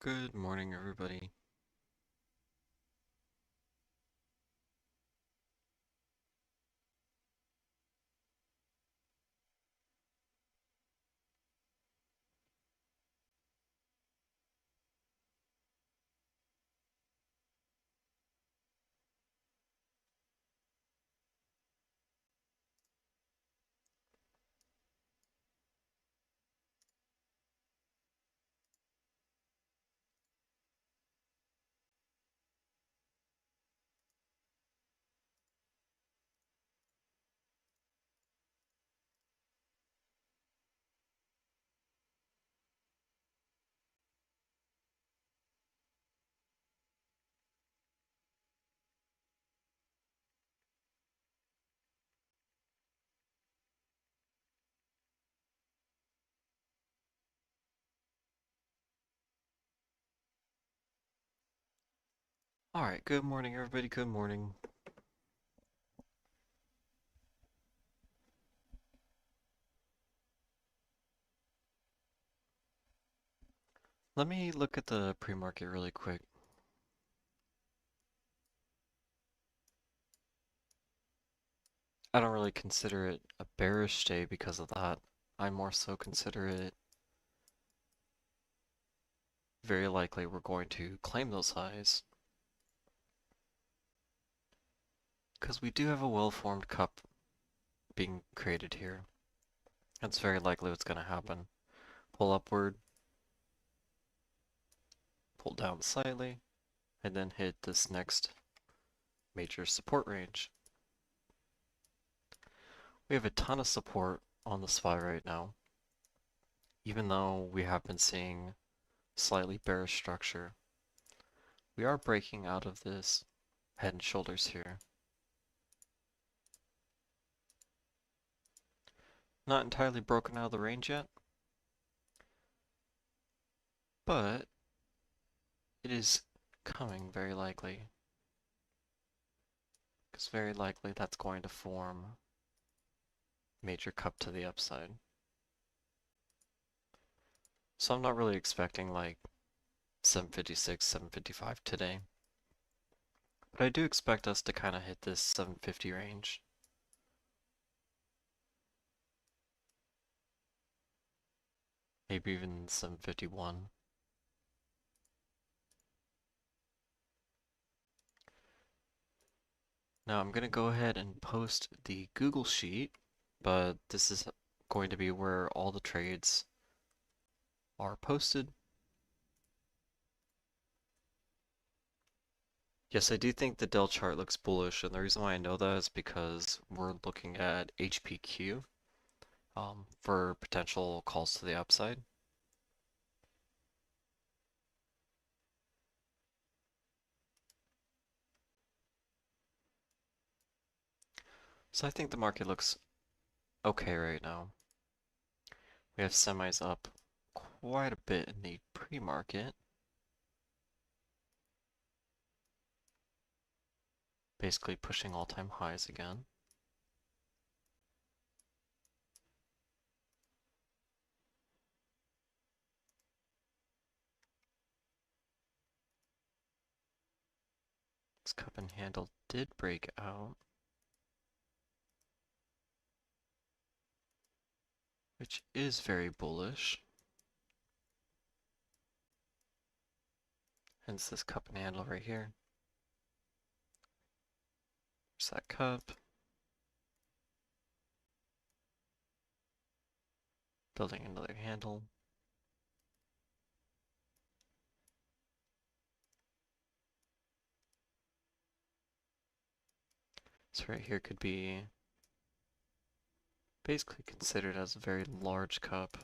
Good morning, everybody. All right, good morning, everybody. Good morning. Let me look at the pre-market really quick. I don't really consider it a bearish day because of that. I more so consider it very likely we're going to claim those highs because we do have a well-formed cup being created here. That's very likely what's going to happen. Pull upward, pull down slightly, and then hit this next major support range. We have a ton of support on the SPY right now, even though we have been seeing slightly bearish structure. We are breaking out of this head and shoulders here. Not entirely broken out of the range yet, but it is coming very likely. Because very likely that's going to form major cup to the upside. So I'm not really expecting like 756, 755 today. But I do expect us to kind of hit this 750 range. Maybe even 751. Now I'm going to go ahead and post the Google Sheet, but this is going to be where all the trades are posted. Yes, I do think the Dell chart looks bullish, and the reason why I know that is because we're looking at HPQ for potential calls to the upside. So I think the market looks okay right now. We have semis up quite a bit in the pre-market. Basically pushing all-time highs again. This cup and handle did break out, which is very bullish. Hence this cup and handle right here. There's that cup. Building another handle. So right here could be basically considered as a very large cup.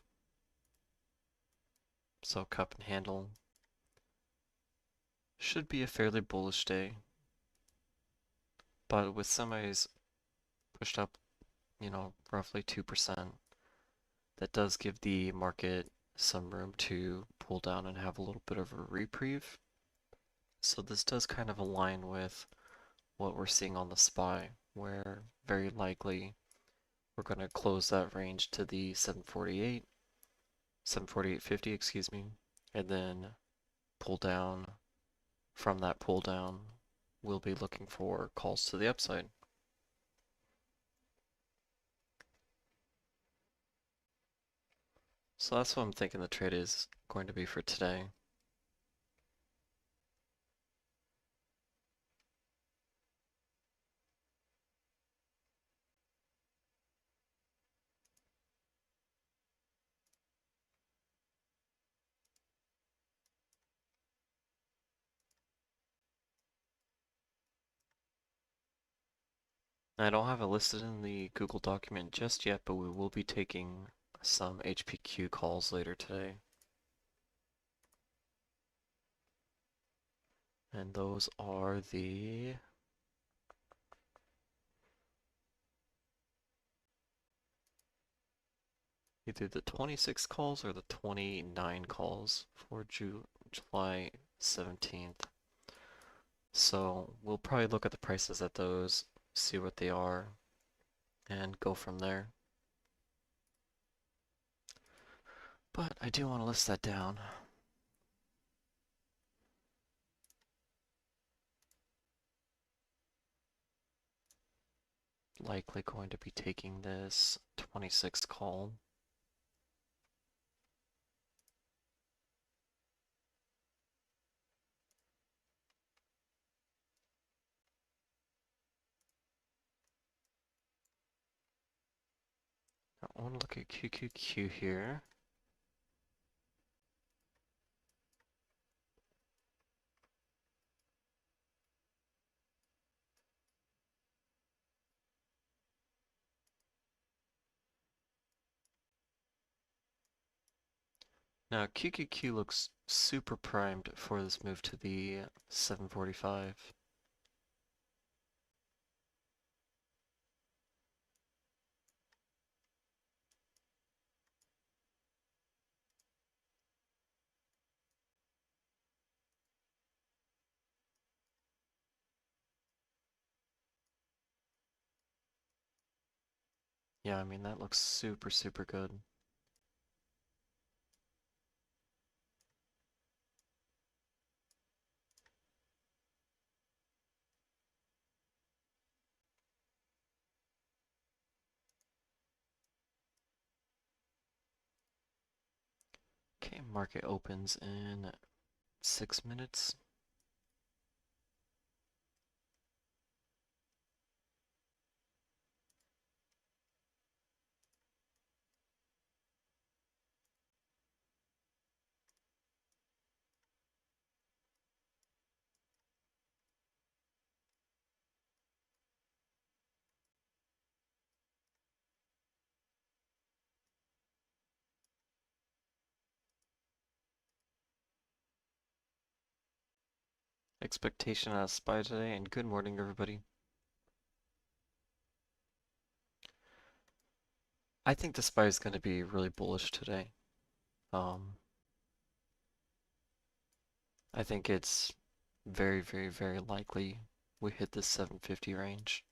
So cup and handle should be a fairly bullish day. But with semis pushed up, roughly 2%, that does give the market some room to pull down and have a little bit of a reprieve. So this does kind of align with what we're seeing on the SPY, where very likely we're going to close that range to the 748, 748.50, excuse me, and then pull down. From that pull down, we'll be looking for calls to the upside. So that's what I'm thinking the trade is going to be for today. I don't have it listed in the Google document just yet, but we will be taking some HPQ calls later today. And those are the either the 26 calls or the 29 calls for July 17th. So we'll probably look at the prices at those, see what they are, and go from there. But I do want to list that down. Likely going to be taking this 26 call. I want to look at QQQ here. Now QQQ looks super primed for this move to the 745. Yeah, I mean that looks super, super good. Okay, market opens in 6 minutes. Expectation as SPY today, and good morning, everybody. I think the SPY is going to be really bullish today. I think it's very, very, very likely we hit the 750 range.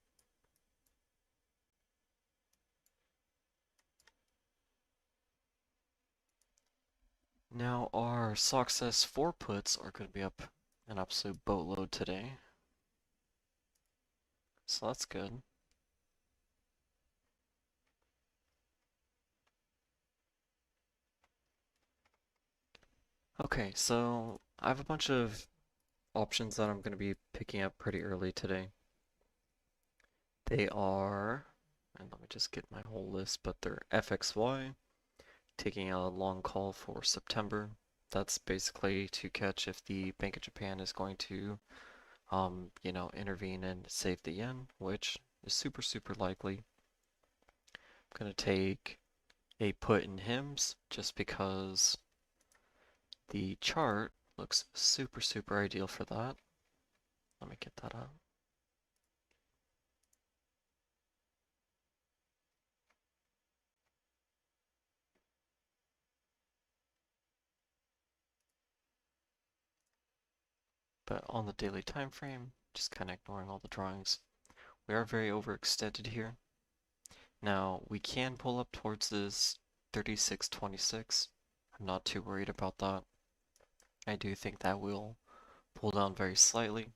Now our Success 4 puts are going to be up an absolute boatload today. So that's good. Okay, so I have a bunch of options that I'm going to be picking up pretty early today. They are, and let me just get my whole list, but they're FXY, taking a long call for September. That's basically to catch if the Bank of Japan is going to, intervene and save the yen, which is super, super likely. I'm going to take a put in HIMS just because the chart looks super, super ideal for that. Let me get that up. But on the daily time frame, just kind of ignoring all the drawings, we are very overextended here. Now, we can pull up towards this 36.26. I'm not too worried about that. I do think that will pull down very slightly.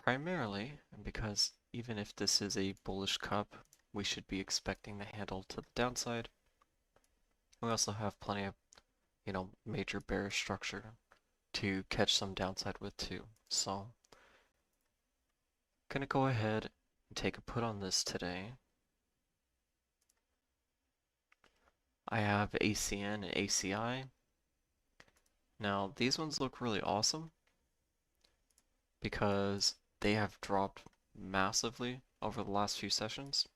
Primarily because even if this is a bullish cup, we should be expecting the handle to the downside. We also have plenty of, major bearish structure to catch some downside with too. So, gonna go ahead and take a put on this today. I have ACN and ACI. Now, these ones look really awesome because they have dropped massively over the last few sessions.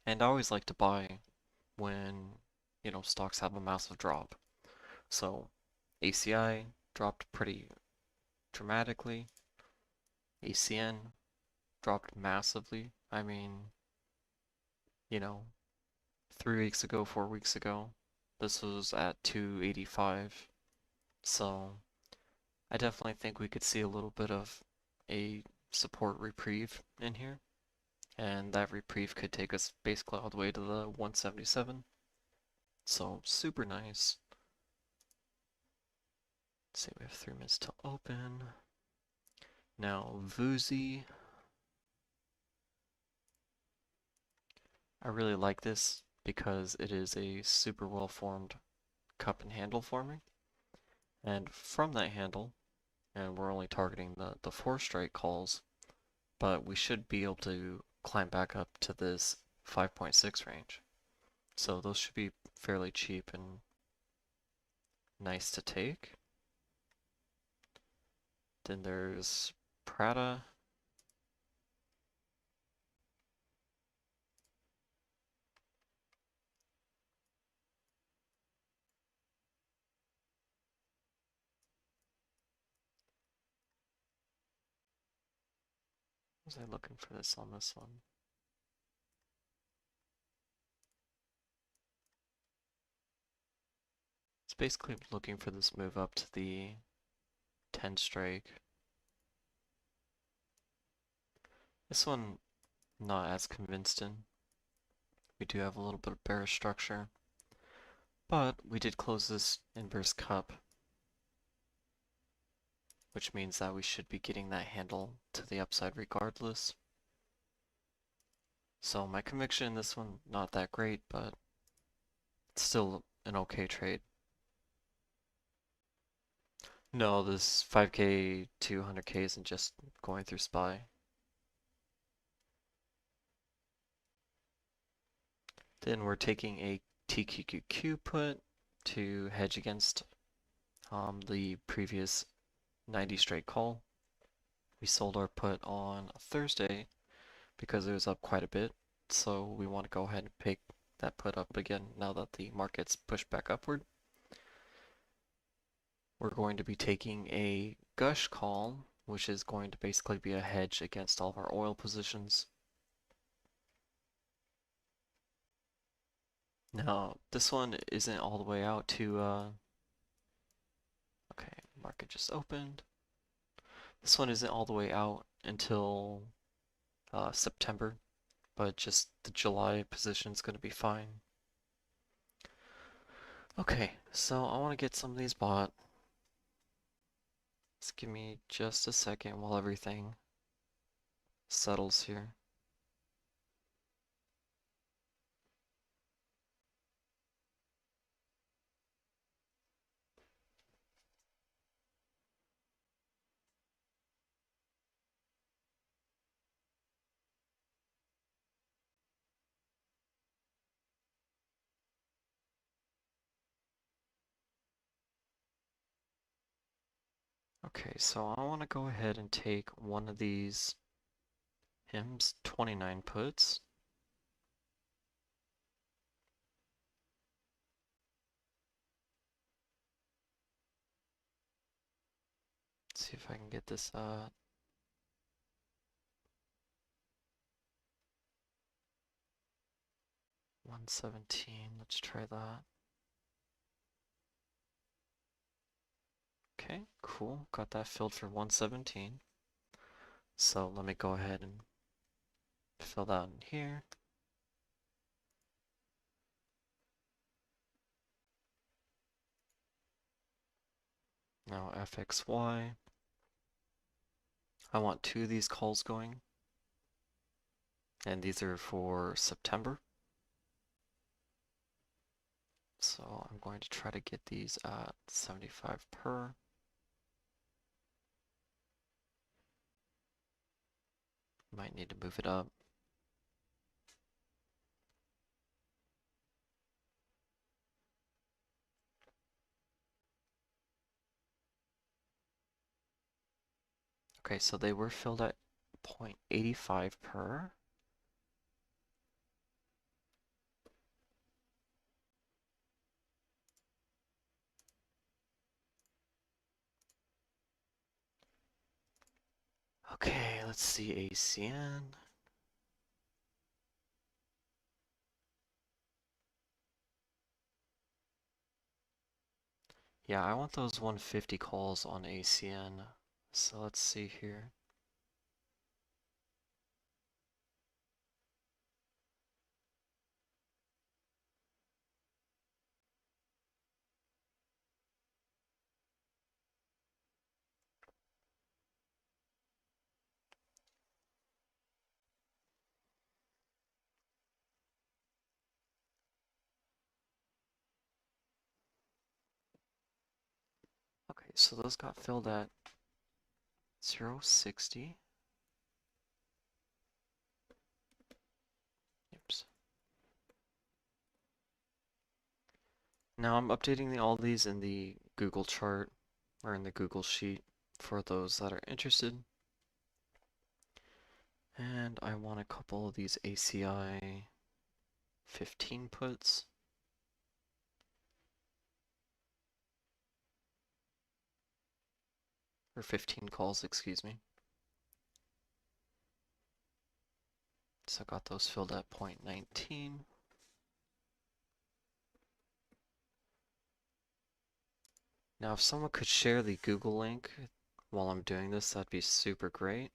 And I always like to buy when, stocks have a massive drop. So ACI dropped pretty dramatically. ACN dropped massively. I mean, you know, 3 weeks ago, 4 weeks ago, this was at 285. So I definitely think we could see a little bit of a support reprieve in here. And that reprieve could take us basically all the way to the 177. So super nice. Let's see, we have 3 minutes to open. Now VUSI. I really like this because it is a super well formed cup and handle forming. And from that handle, and we're only targeting the 4 strike calls, but we should be able to climb back up to this 5.6 range. So those should be fairly cheap and nice to take. Then there's Prada. Was I looking for this on this one? It's basically looking for this move up to the 10 strike. This one, not as convinced in. We do have a little bit of bearish structure, but we did close this inverse cup, which means that we should be getting that handle to the upside regardless. So my conviction in this one, not that great, but it's still an okay trade. No, this 5K to 100K isn't just going through SPY. Then we're taking a TQQQ put to hedge against the previous 90 straight call. We sold our put on Thursday because it was up quite a bit, so we want to go ahead and pick that put up again now that the market's pushed back upward. We're going to be taking a gush call, which is going to basically be a hedge against all of our oil positions. Now, this one isn't all the way out to, okay, market just opened. This one isn't all the way out until September, but just the July position is going to be fine. Okay, so I want to get some of these bought. Just give me just a second while everything settles here. Okay, so I want to go ahead and take one of these HIMS 29 puts. Let's see if I can get this 117. Let's try that. Okay, cool. Got that filled for 117. So let me go ahead and fill that in here. Now FXY. I want 2 of these calls going. And these are for September. So I'm going to try to get these at 75 per. Might need to move it up. Okay, so they were filled at 0.85 per. Okay, let's see ACN. Yeah, I want those 150 calls on ACN. So let's see here. Okay, so those got filled at 0.60. Oops. Now I'm updating all these in the Google chart or in the Google Sheet for those that are interested. And I want a couple of these ACI 15 puts. Or 15 calls, excuse me. So I got those filled at 0.19. Now if someone could share the Google link while I'm doing this, that'd be super great.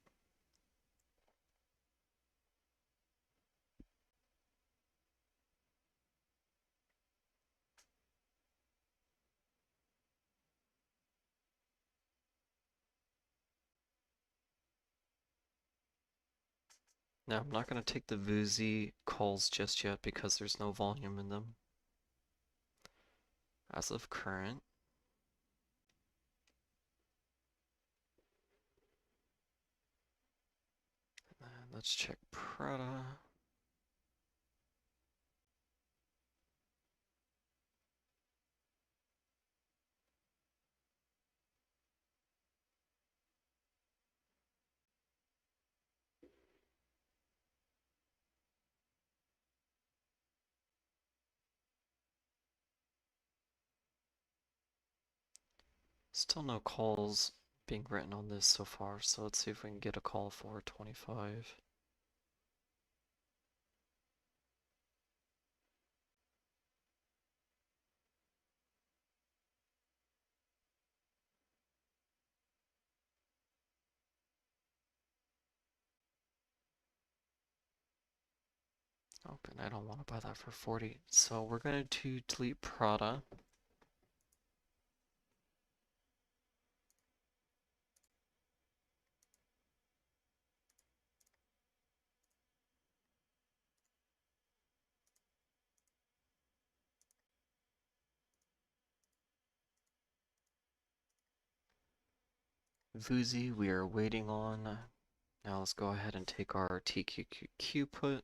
Now I'm not going to take the Vuzi calls just yet because there's no volume in them as of current. And let's check Prada. Still no calls being written on this so far, so let's see if we can get a call for 25. Oh, but I don't want to buy that for 40. So we're going to delete Prada. Vuzi, we are waiting on. Now let's go ahead and take our TQQQ put.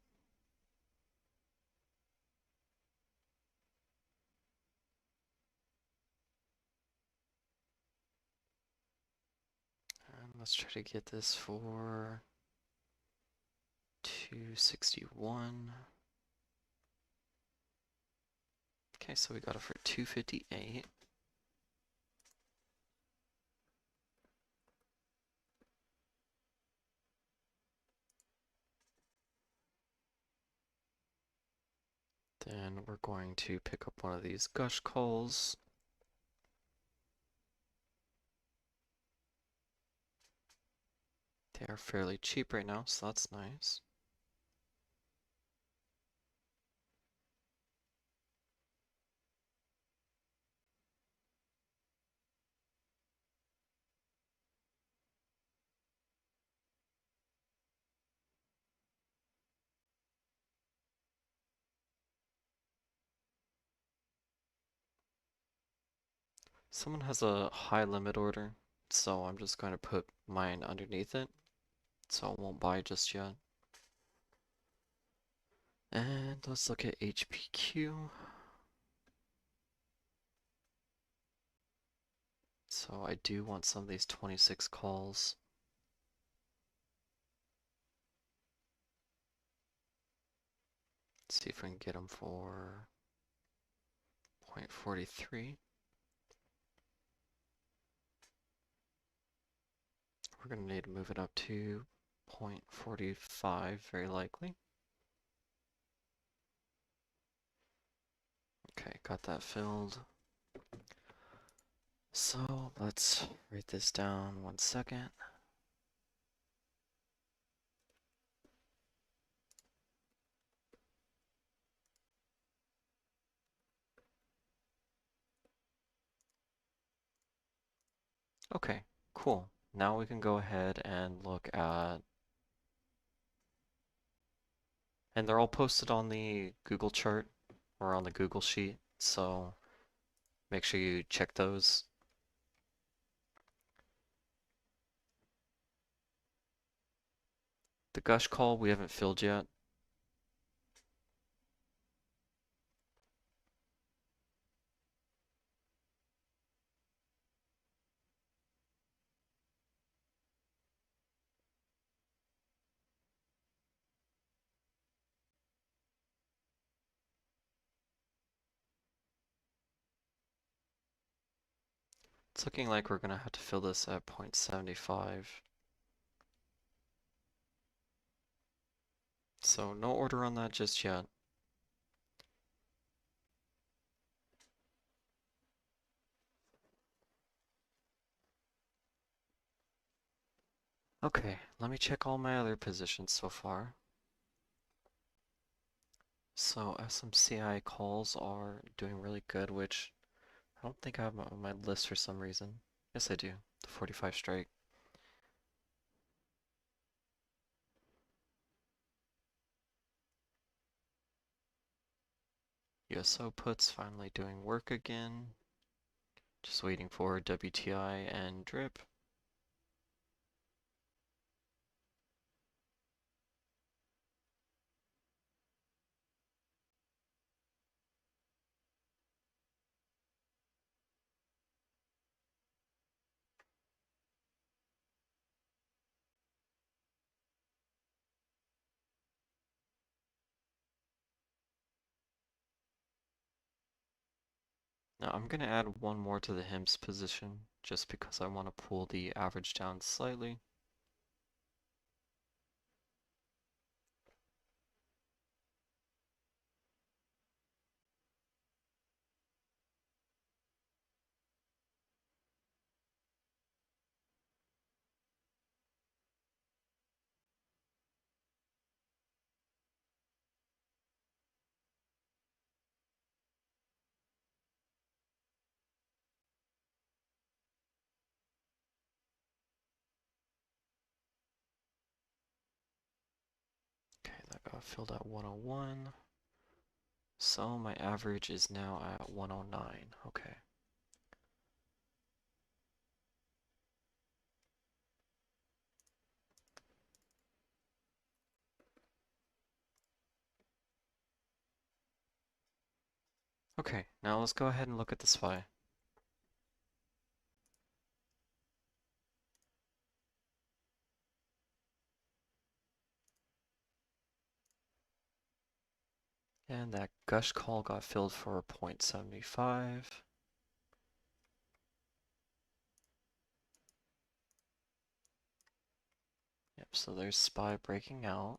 And let's try to get this for 261. Okay, so we got it for 258. Then we're going to pick up one of these gush calls. They are fairly cheap right now, so that's nice. Someone has a high limit order, so I'm just going to put mine underneath it, so I won't buy just yet. And let's look at HPQ. So I do want some of these 26 calls. Let's see if we can get them for 0.43. We're going to need to move it up to 0.45, very likely. Okay, got that filled. So let's write this down 1 second. Okay, cool. Now we can go ahead and look at, and they're all posted on the Google chart or on the Google sheet, so make sure you check those. The gush call we haven't filled yet. It's looking like we're gonna have to fill this at 0.75. So no order on that just yet. Okay, let me check all my other positions so far. So SMCI calls are doing really good, which I don't think I have on my list for some reason. Yes, I do. The 45 strike. USO puts finally doing work again. Just waiting for WTI and drip. Now I'm gonna add one more to the HIMS position just because I want to pull the average down slightly. Okay, that got filled at 101. So my average is now at 109. Okay. Okay, now let's go ahead and look at the SPY. And that gush call got filled for 0.75. Yep, so there's SPY breaking out.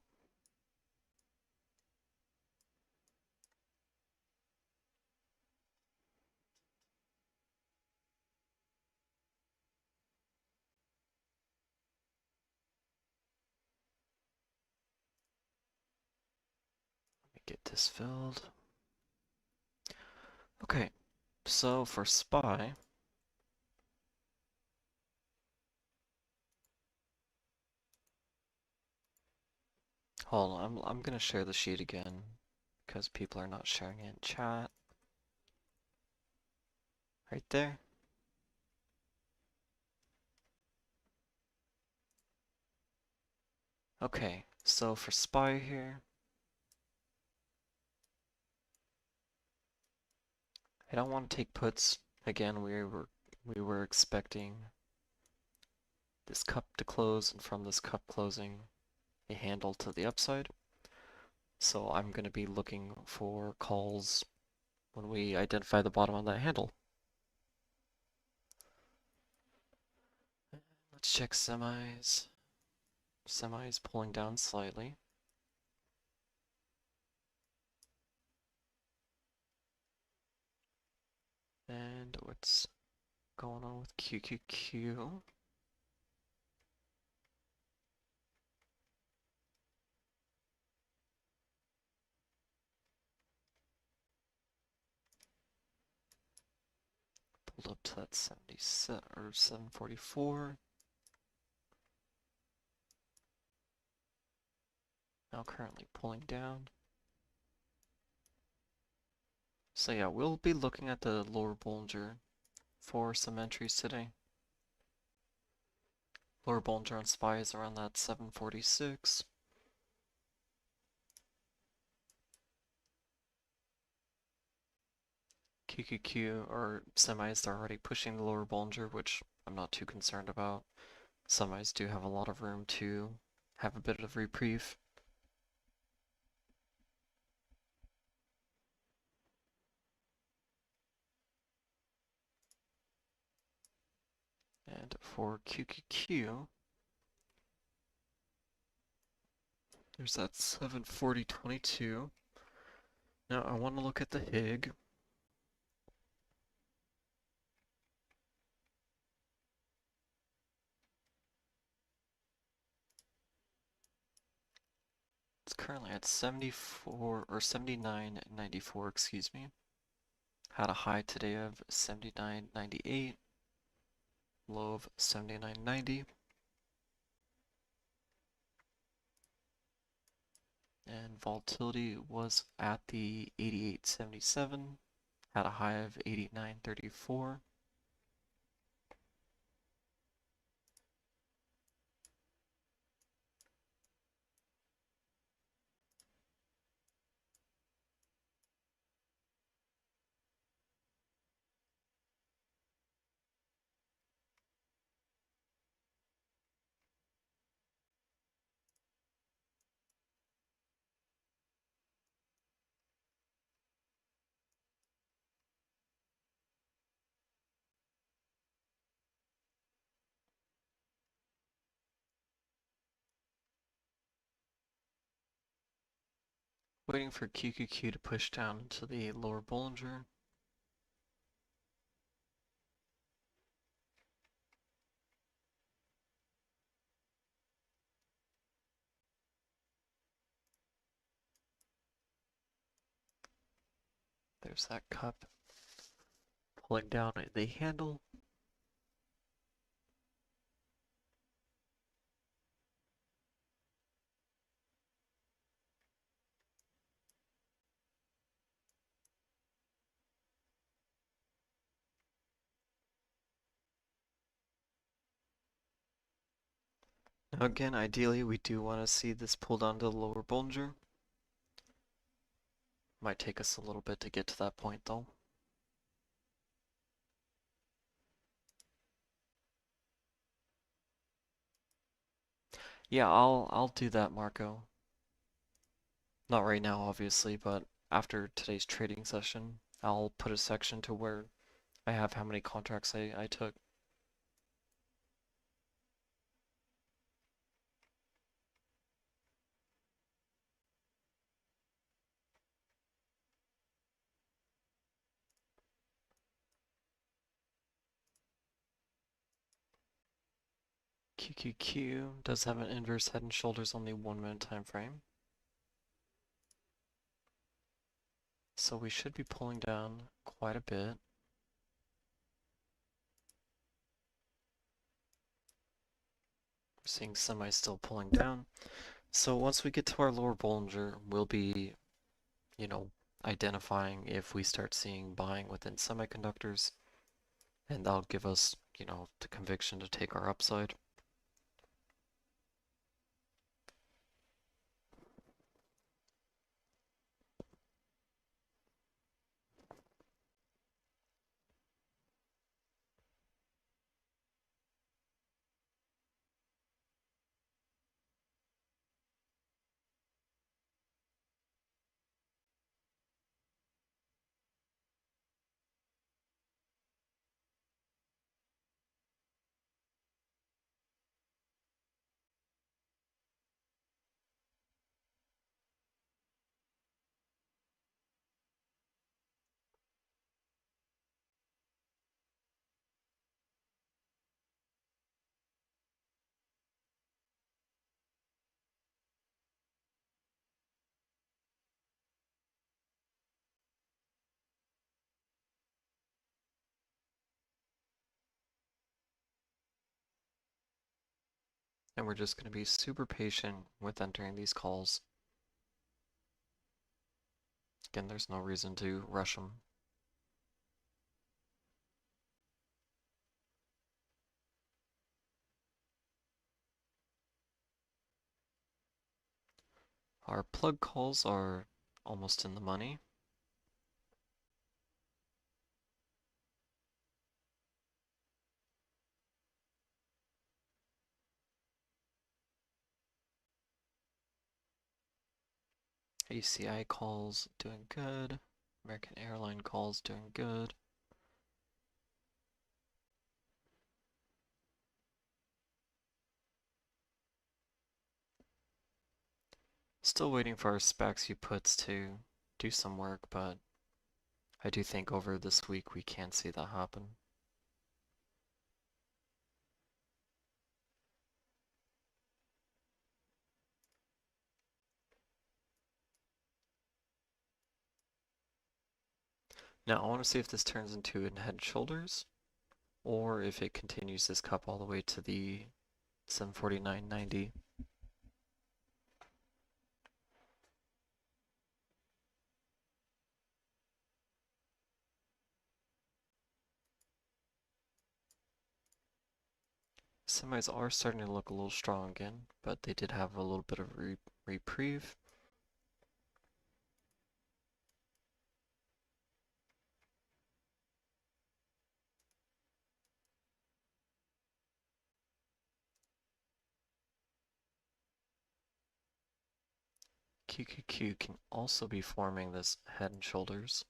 Let me get this filled. Okay, so for SPY, hold on, I'm gonna share the sheet again because people are not sharing it in chat. Right there. Okay, so for SPY here, I don't want to take puts. Again, we were expecting this cup to close, and from this cup closing, a handle to the upside. So I'm going to be looking for calls when we identify the bottom on that handle. Let's check semis. Semis pulling down slightly. And what's going on with QQQ? Pulled up to that 77 or 744. Now currently pulling down. So yeah, we'll be looking at the lower Bollinger for some entries today. Lower Bollinger on SPY is around that 746. QQQ or semis are already pushing the lower Bollinger, which I'm not too concerned about. Semis do have a lot of room to have a bit of reprieve. And for QQQ, there's that 740.22. Now I want to look at the HIG. It's currently at 74 or 79.94, excuse me. Had a high today of 79.98, low of 79.90. And volatility was at the 88.77, had a high of 89.34. Waiting for QQQ to push down into the lower Bollinger. There's that cup pulling down the handle. Now again, ideally we do want to see this pull down to the lower Bollinger. Might take us a little bit to get to that point though. Yeah, I'll do that, Marco. Not right now, obviously, but after today's trading session, I'll put a section to where I have how many contracts I took. QQQ does have an inverse head and shoulders on the 1 minute time frame. So we should be pulling down quite a bit. We're seeing semi still pulling down. So once we get to our lower Bollinger, we'll be, identifying if we start seeing buying within semiconductors, and that'll give us, the conviction to take our upside. And we're just going to be super patient with entering these calls. Again, there's no reason to rush them. Our plug calls are almost in the money. ACI calls doing good. American Airline calls doing good. Still waiting for our SPACs puts to do some work, but I do think over this week we can see that happen. Now I want to see if this turns into a head and shoulders, or if it continues this cup all the way to the 749.90. Semis are starting to look a little strong again, but they did have a little bit of reprieve. QQQ can also be forming this head and shoulders.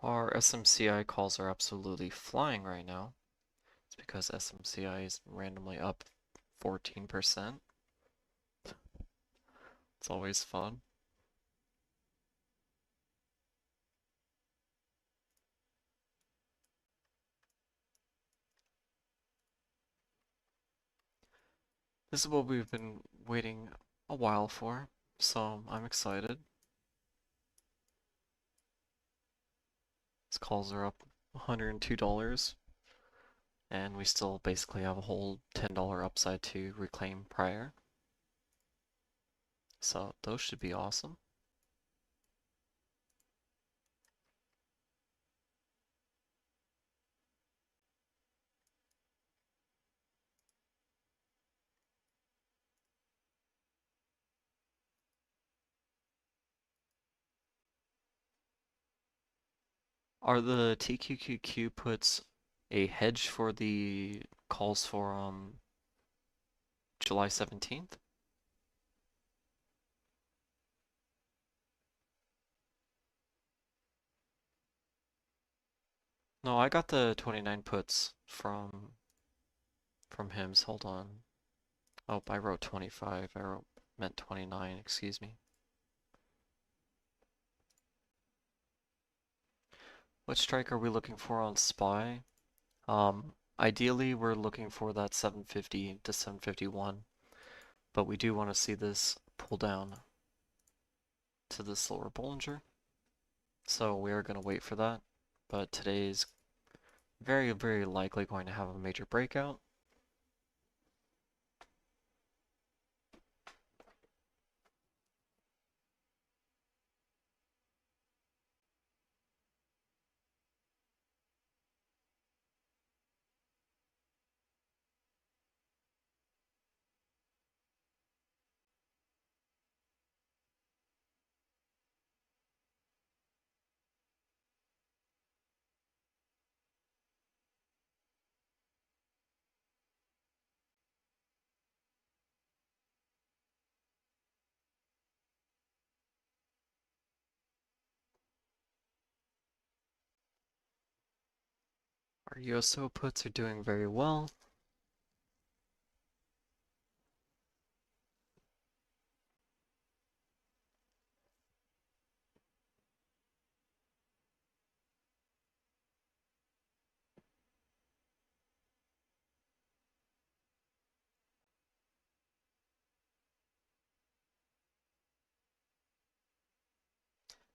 Our SMCI calls are absolutely flying right now. It's because SMCI is randomly up 14%. It's always fun. This is what we've been waiting a while for, so I'm excited. These calls are up $102, and we still basically have a whole $10 upside to reclaim prior. So those should be awesome. Are the TQQQ puts a hedge for the calls for July 17th? No, I got the 29 puts from HIMS. Hold on. Oh, I wrote 25. Meant 29, excuse me. What strike are we looking for on SPY? Ideally, we're looking for that 750 to 751, but we do want to see this pull down to this lower Bollinger. So we are going to wait for that, but today is very, very likely going to have a major breakout. Our USO puts are doing very well.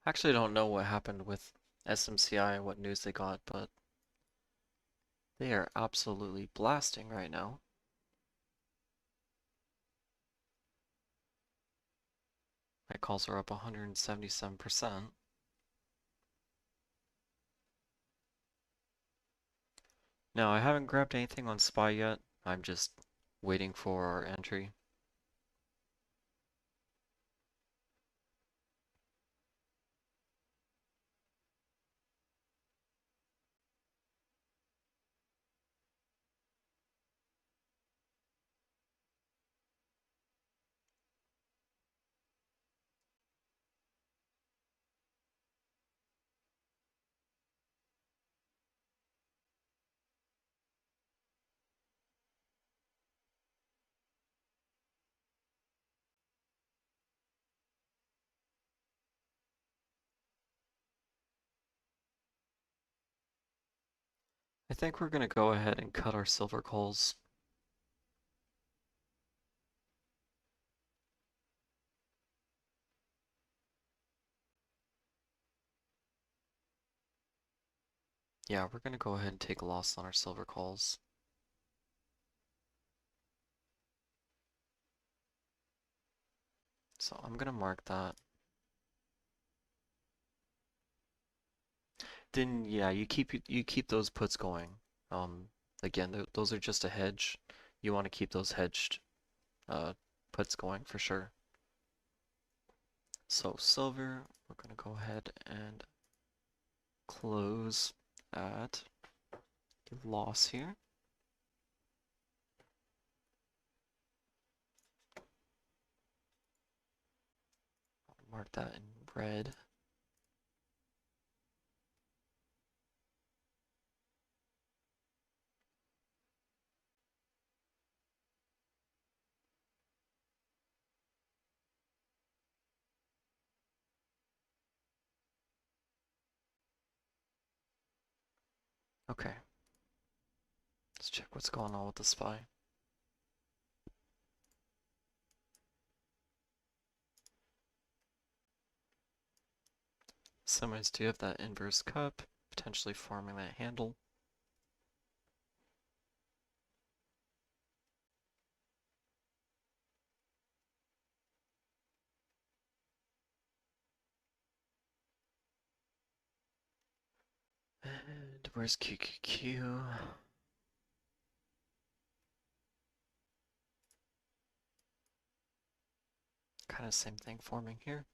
Actually don't know what happened with SMCI, what news they got, but they are absolutely blasting right now. My calls are up 177%. Now, I haven't grabbed anything on SPY yet. I'm just waiting for our entry. I think we're gonna go ahead and cut our silver calls. Yeah, we're gonna go ahead and take a loss on our silver calls. So I'm gonna mark that. Then yeah, you keep those puts going. Again, those are just a hedge. You want to keep those hedged uh, puts going for sure. So silver, we're gonna go ahead and close at a loss here. Mark that in red. Okay, let's check what's going on with the SPY. Semis do have that inverse cup, potentially forming that handle. And where's QQQ? Kind of same thing forming here.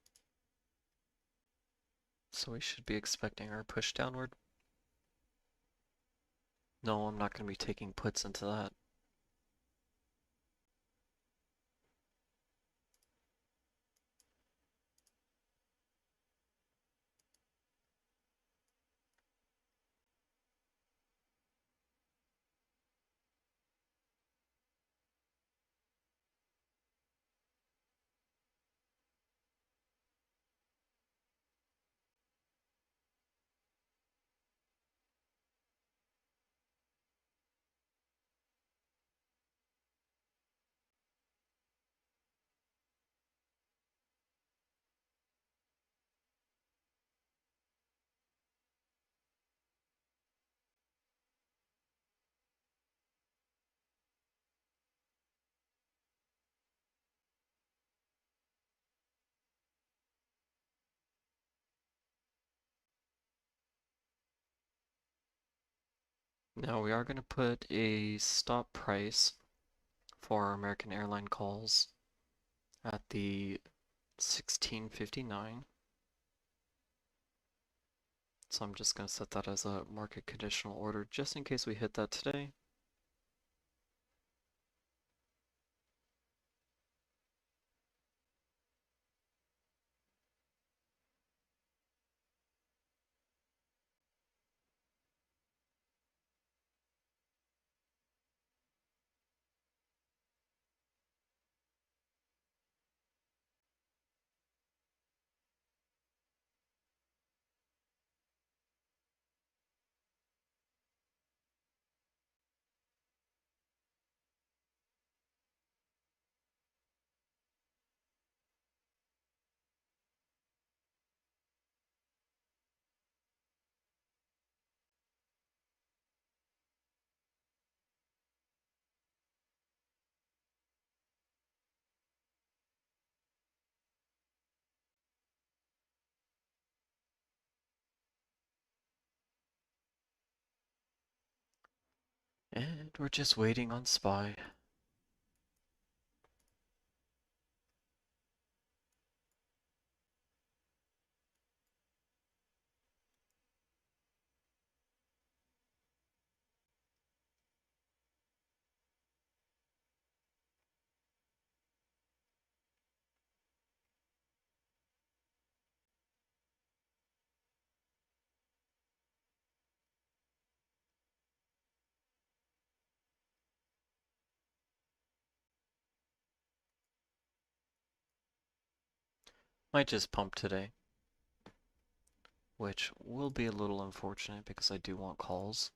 So we should be expecting our push downward. No, I'm not going to be taking puts into that. Now we are going to put a stop price for our American airline calls at the 1659. So I'm just going to set that as a market conditional order just in case we hit that today. And we're just waiting on SPY. Might just pump today, which will be a little unfortunate because I do want calls.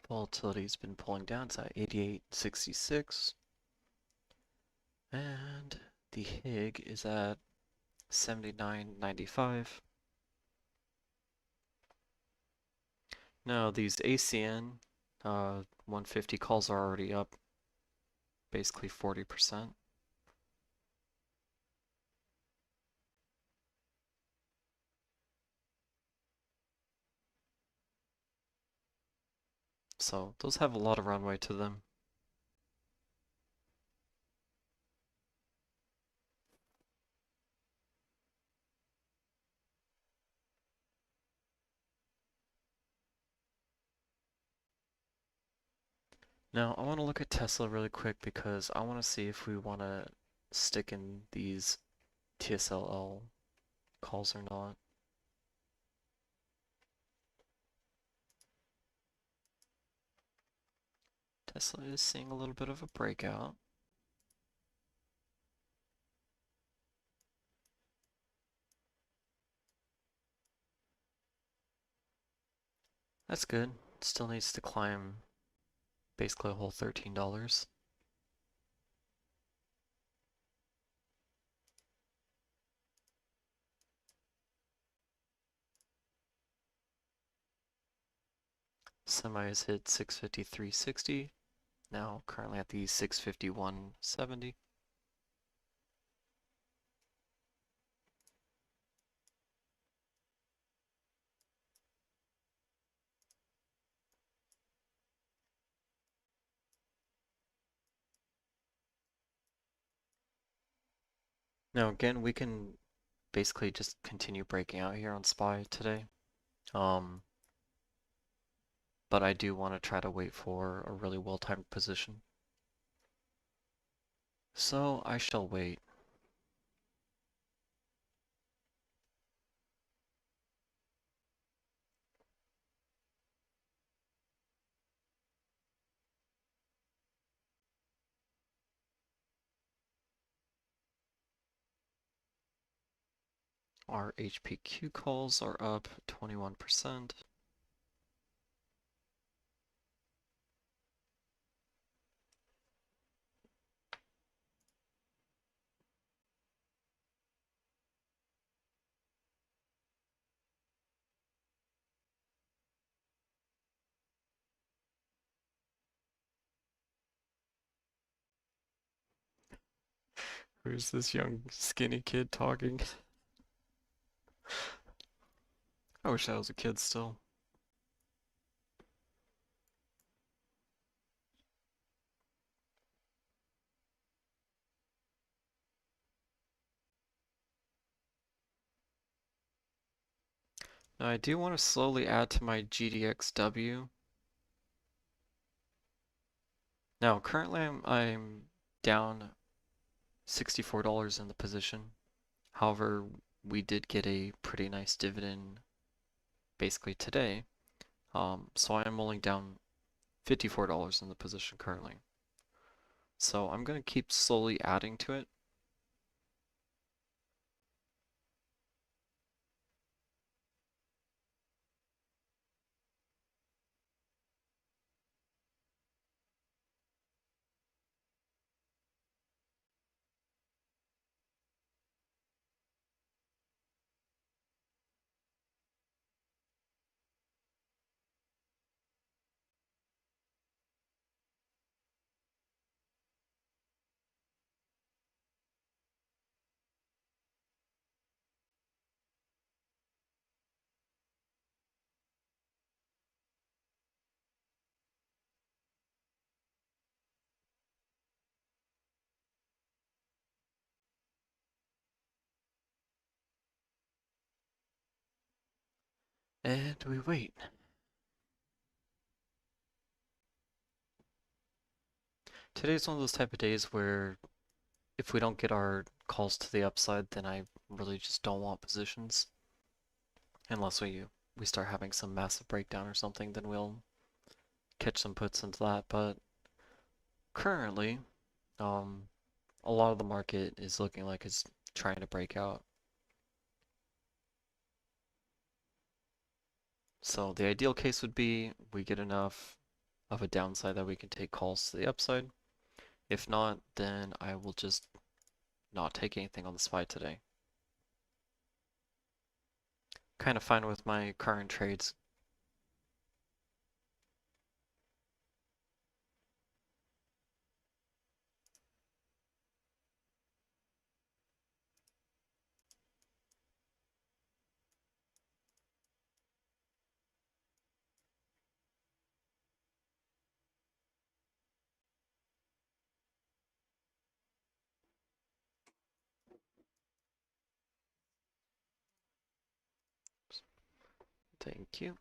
Volatility's been pulling down. It's at 88.66. And the HIG is at 79.95. Now these ACN 150 calls are already up basically 40%. So those have a lot of runway to them. Now I want to look at Tesla really quick because I want to see if we want to stick in these TSLL calls or not. Tesla is seeing a little bit of a breakout. That's good. Still needs to climb basically a whole $13. Semi has hit 653.60. Now currently at the 651.70. Now again, we can basically just continue breaking out here on SPY today. But I do want to try to wait for a really well-timed position. So I shall wait. Our HPQ calls are up 21%. Who's this young skinny kid talking? I wish I was a kid still. Now I do want to slowly add to my GDXW. Now currently I'm down $64 in the position. However, we did get a pretty nice dividend basically today. So I am only down $54 in the position currently. So I'm going to keep slowly adding to it. And we wait. Today's one of those type of days where if we don't get our calls to the upside, then I really just don't want positions. Unless we start having some massive breakdown or something, then we'll catch some puts into that. But currently, um, a lot of the market is looking like it's trying to break out. So the ideal case would be we get enough of a downside that we can take calls to the upside. If not, then I will just not take anything on the SPY today. Kind of fine with my current trades. Thank you.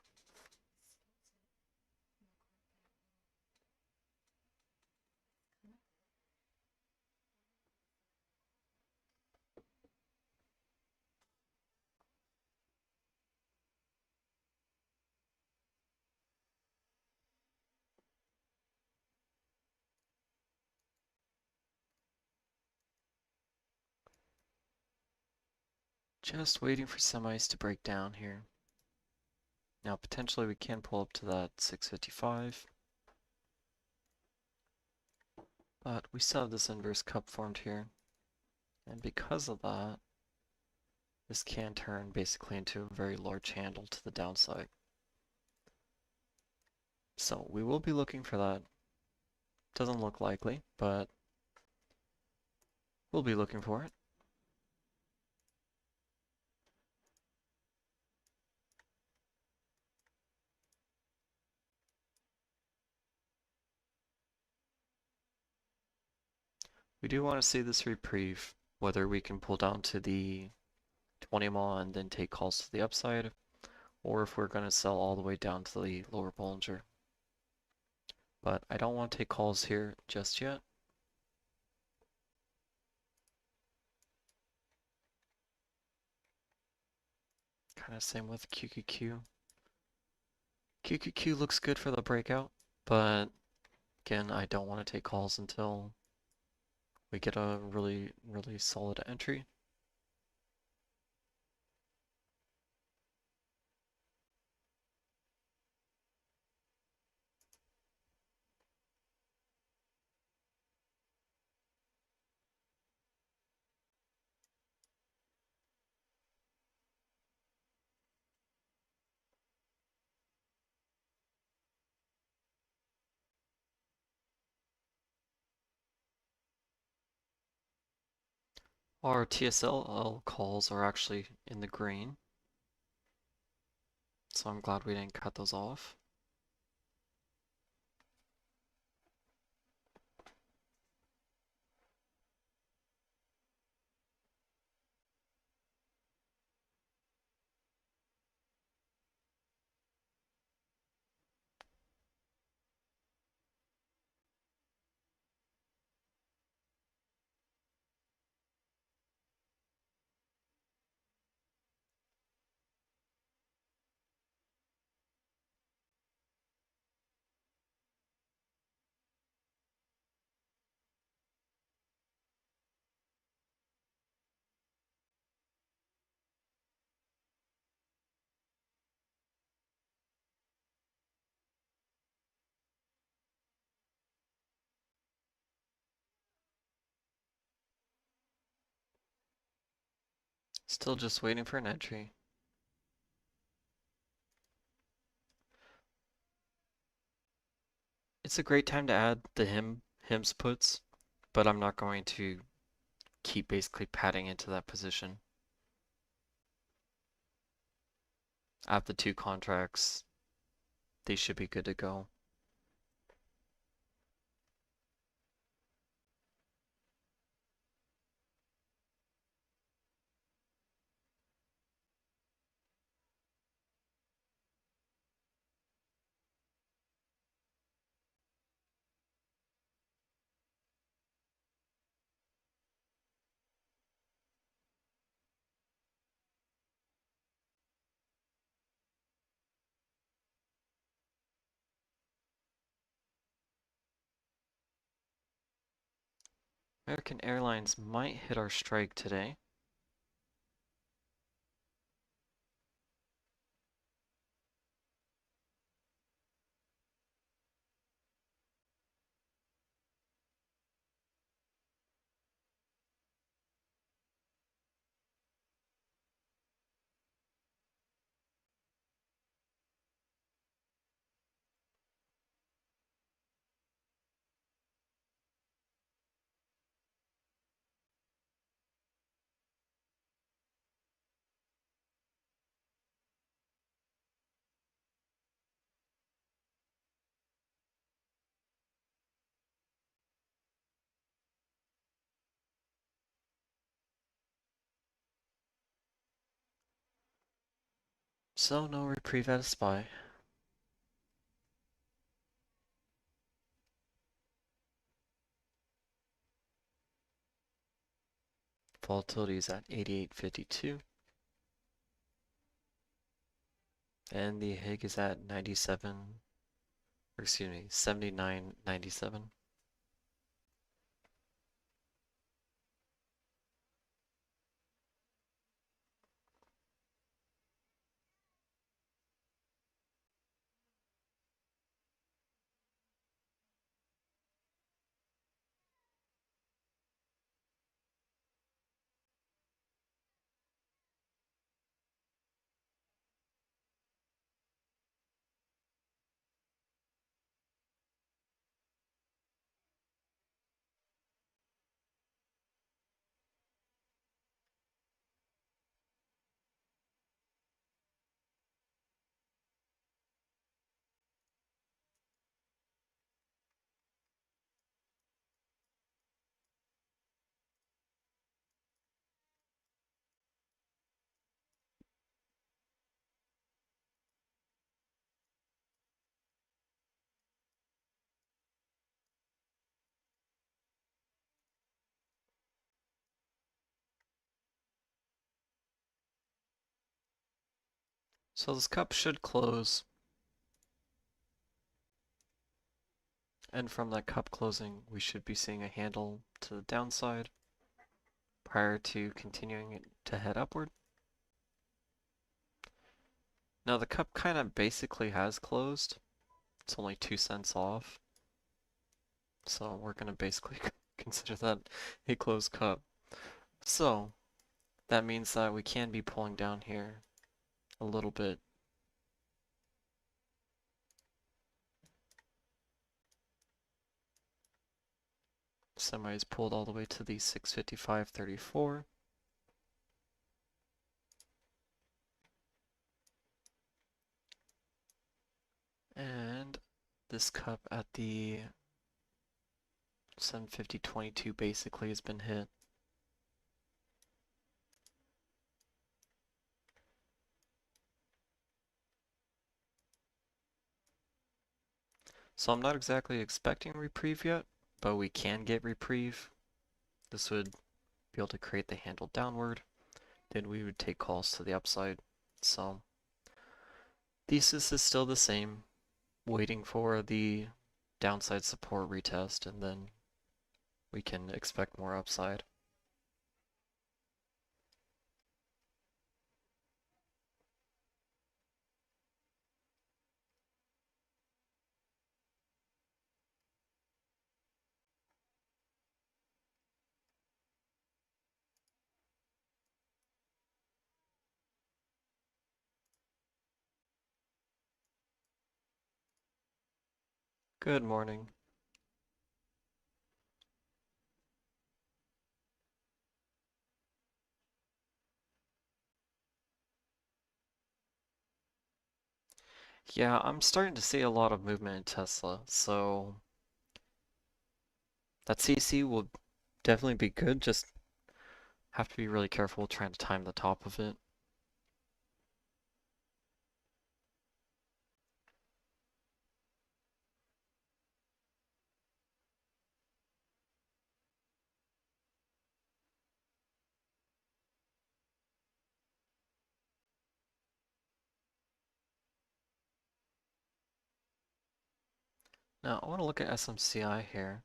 Just waiting for semis to break down here. Now potentially we can pull up to that 655. But we still have this inverse cup formed here. And because of that, this can turn basically into a very large handle to the downside. So we will be looking for that. Doesn't look likely, but we'll be looking for it. We do want to see this reprieve, whether we can pull down to the 20 mile and then take calls to the upside, or if we're going to sell all the way down to the lower Bollinger. But I don't want to take calls here just yet. Kind of same with QQQ. QQQ looks good for the breakout, but again, I don't want to take calls until we get a really, really solid entry. Our TSL calls are actually in the green, so I'm glad we didn't cut those off. Still just waiting for an entry. It's a great time to add the HIMS puts, but I'm not going to keep basically padding into that position. I have the two contracts. They should be good to go. American Airlines might hit our strike today. So no reprieve at a SPY. Volatility is at 88.52. And the HIG is at 97, or excuse me, 79.97. So this cup should close. And from that cup closing, we should be seeing a handle to the downside prior to continuing it to head upward. Now the cup kind of basically has closed. It's only 2 cents off. So we're going to basically consider that a closed cup. So that means that we can be pulling down here a little bit. Semi is pulled all the way to the 655.34. And this cup at the 750.22 basically has been hit. So I'm not exactly expecting reprieve yet, but we can get reprieve. This would be able to create the handle downward. Then we would take calls to the upside. So thesis is still the same, waiting for the downside support retest, and then we can expect more upside. Good morning. Yeah, I'm starting to see a lot of movement in Tesla, so that CC will definitely be good, just have to be really careful trying to time the top of it. Now, I want to look at SMCI here.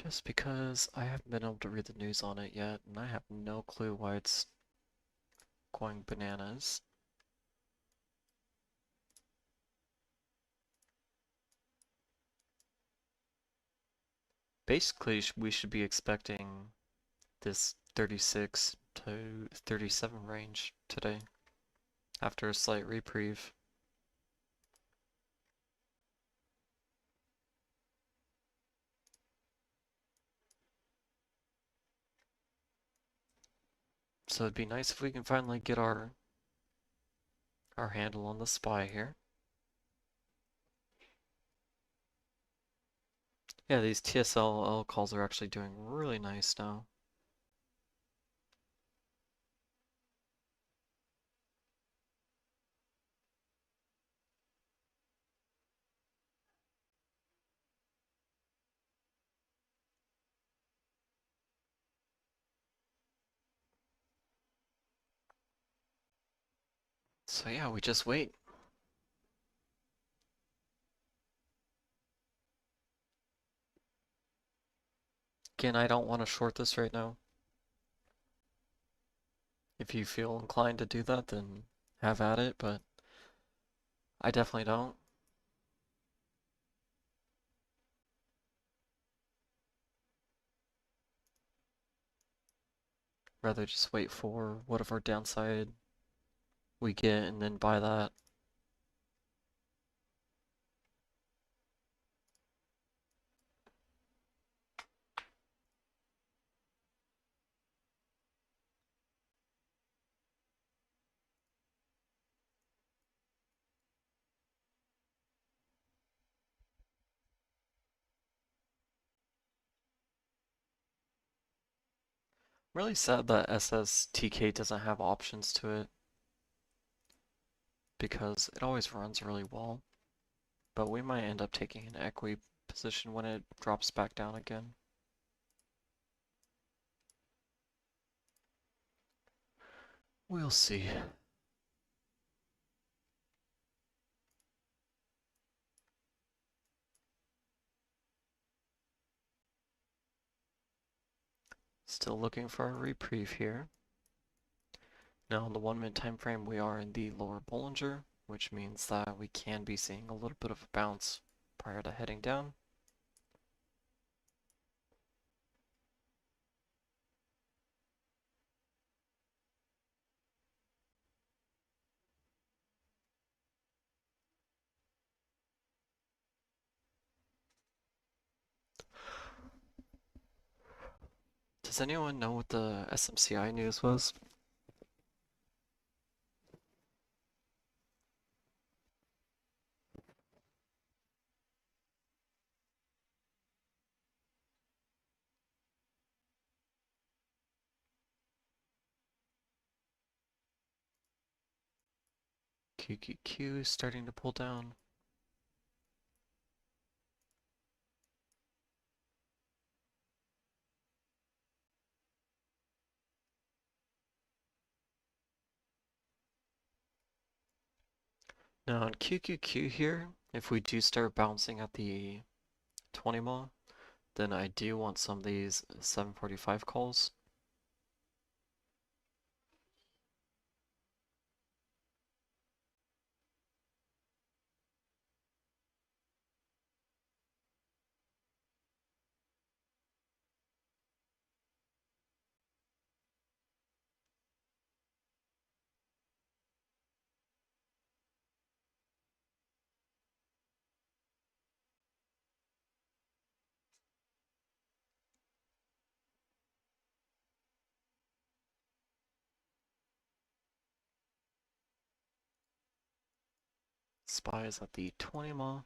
Just because I haven't been able to read the news on it yet, and I have no clue why it's going bananas. Basically, we should be expecting this 36 to 37 range today, after a slight reprieve. So it'd be nice if we can finally get our handle on the SPY here. Yeah, these TSLL calls are actually doing really nice now. So yeah, we just wait. Again, I don't want to short this right now. If you feel inclined to do that, then have at it, but I definitely don't. Rather just wait for whatever downside we get and then buy that. I'm really sad that SSTK doesn't have options to it because it always runs really well. But we might end up taking an equity position when it drops back down again. We'll see. Still looking for a reprieve here. Now in the 1 minute time frame we are in the lower Bollinger, which means that we can be seeing a little bit of a bounce prior to heading down. Does anyone know what the SMCI news was? QQQ is starting to pull down. Now on QQQ here, if we do start bouncing at the 20 MA, then I do want some of these 745 calls. SPY is at the 20 MA.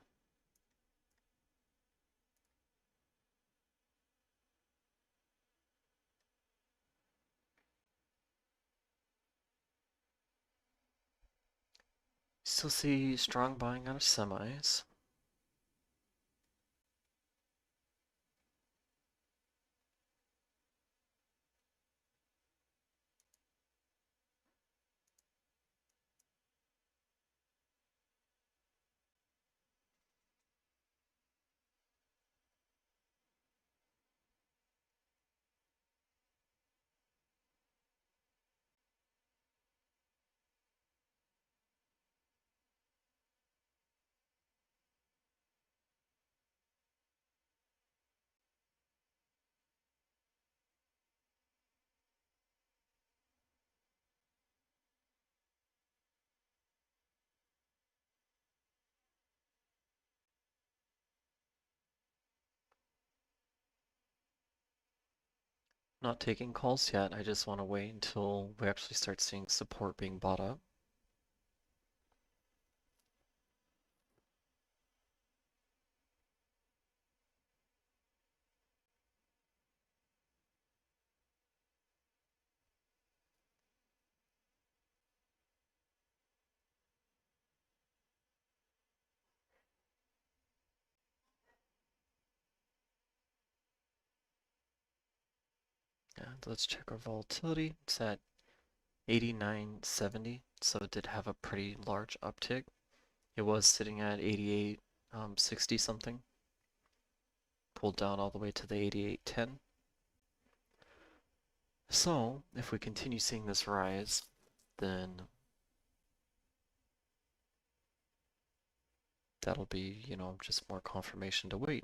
Still see strong buying out of semis. Not taking calls yet. I just want to wait until we actually start seeing support being bought up. And let's check our volatility. It's at 89.70, so it did have a pretty large uptick. It was sitting at 88.60 something. Pulled down all the way to the 88.10. So, if we continue seeing this rise, then that'll be, just more confirmation to wait.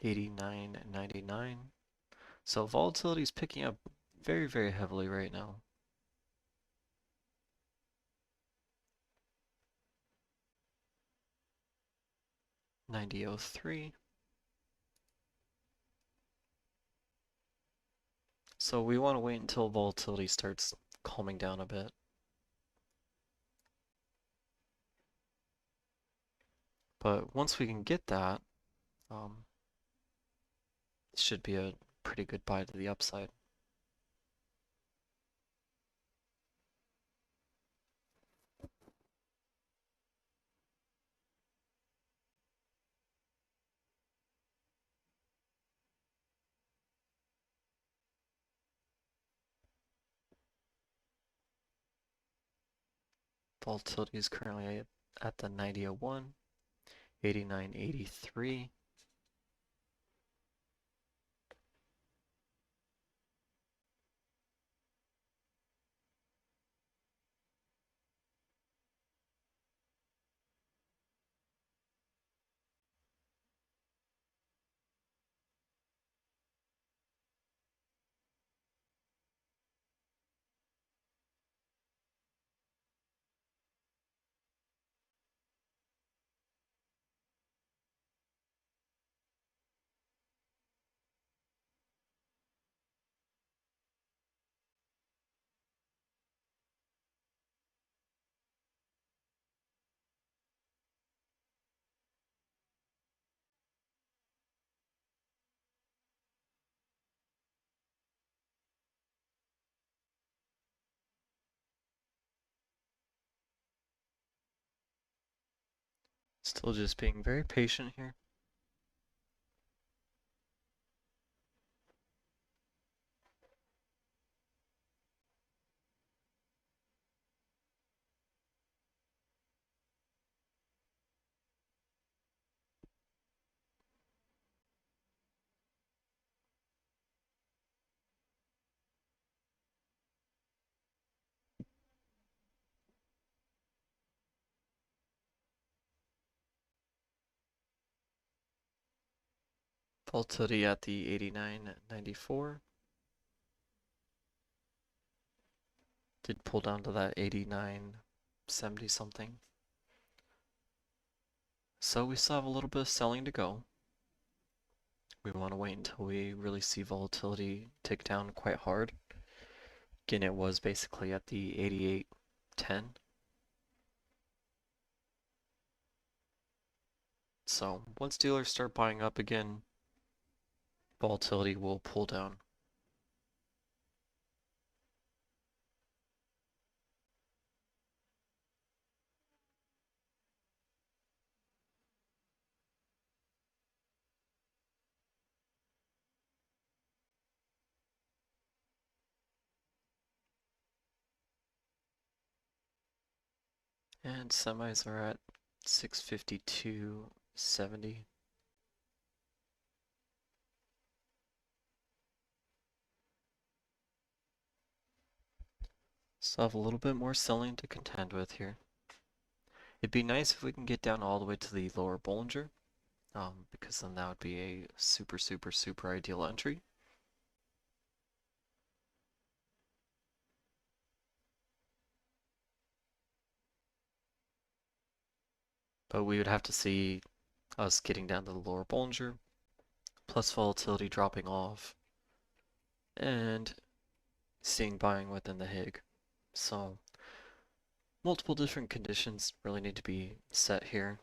$89.99. So volatility is picking up very, very heavily right now. $90.03. So we want to wait until volatility starts calming down a bit. But once we can get that, it should be a pretty good buy to the upside. Volatility is currently at the 90.01, 89.83. Still just being very patient here. Volatility at the 89.94. Did pull down to that 89.70 something. So we still have a little bit of selling to go. We want to wait until we really see volatility tick down quite hard. Again, it was basically at the 88.10. So once dealers start buying up again, volatility will pull down. And semis are at 652.70. Still have a little bit more selling to contend with here. It'd be nice if we can get down all the way to the lower Bollinger, because then that would be a super, super, super ideal entry. But we would have to see us getting down to the lower Bollinger, plus volatility dropping off, and seeing buying within the Higg. So multiple different conditions really need to be set here.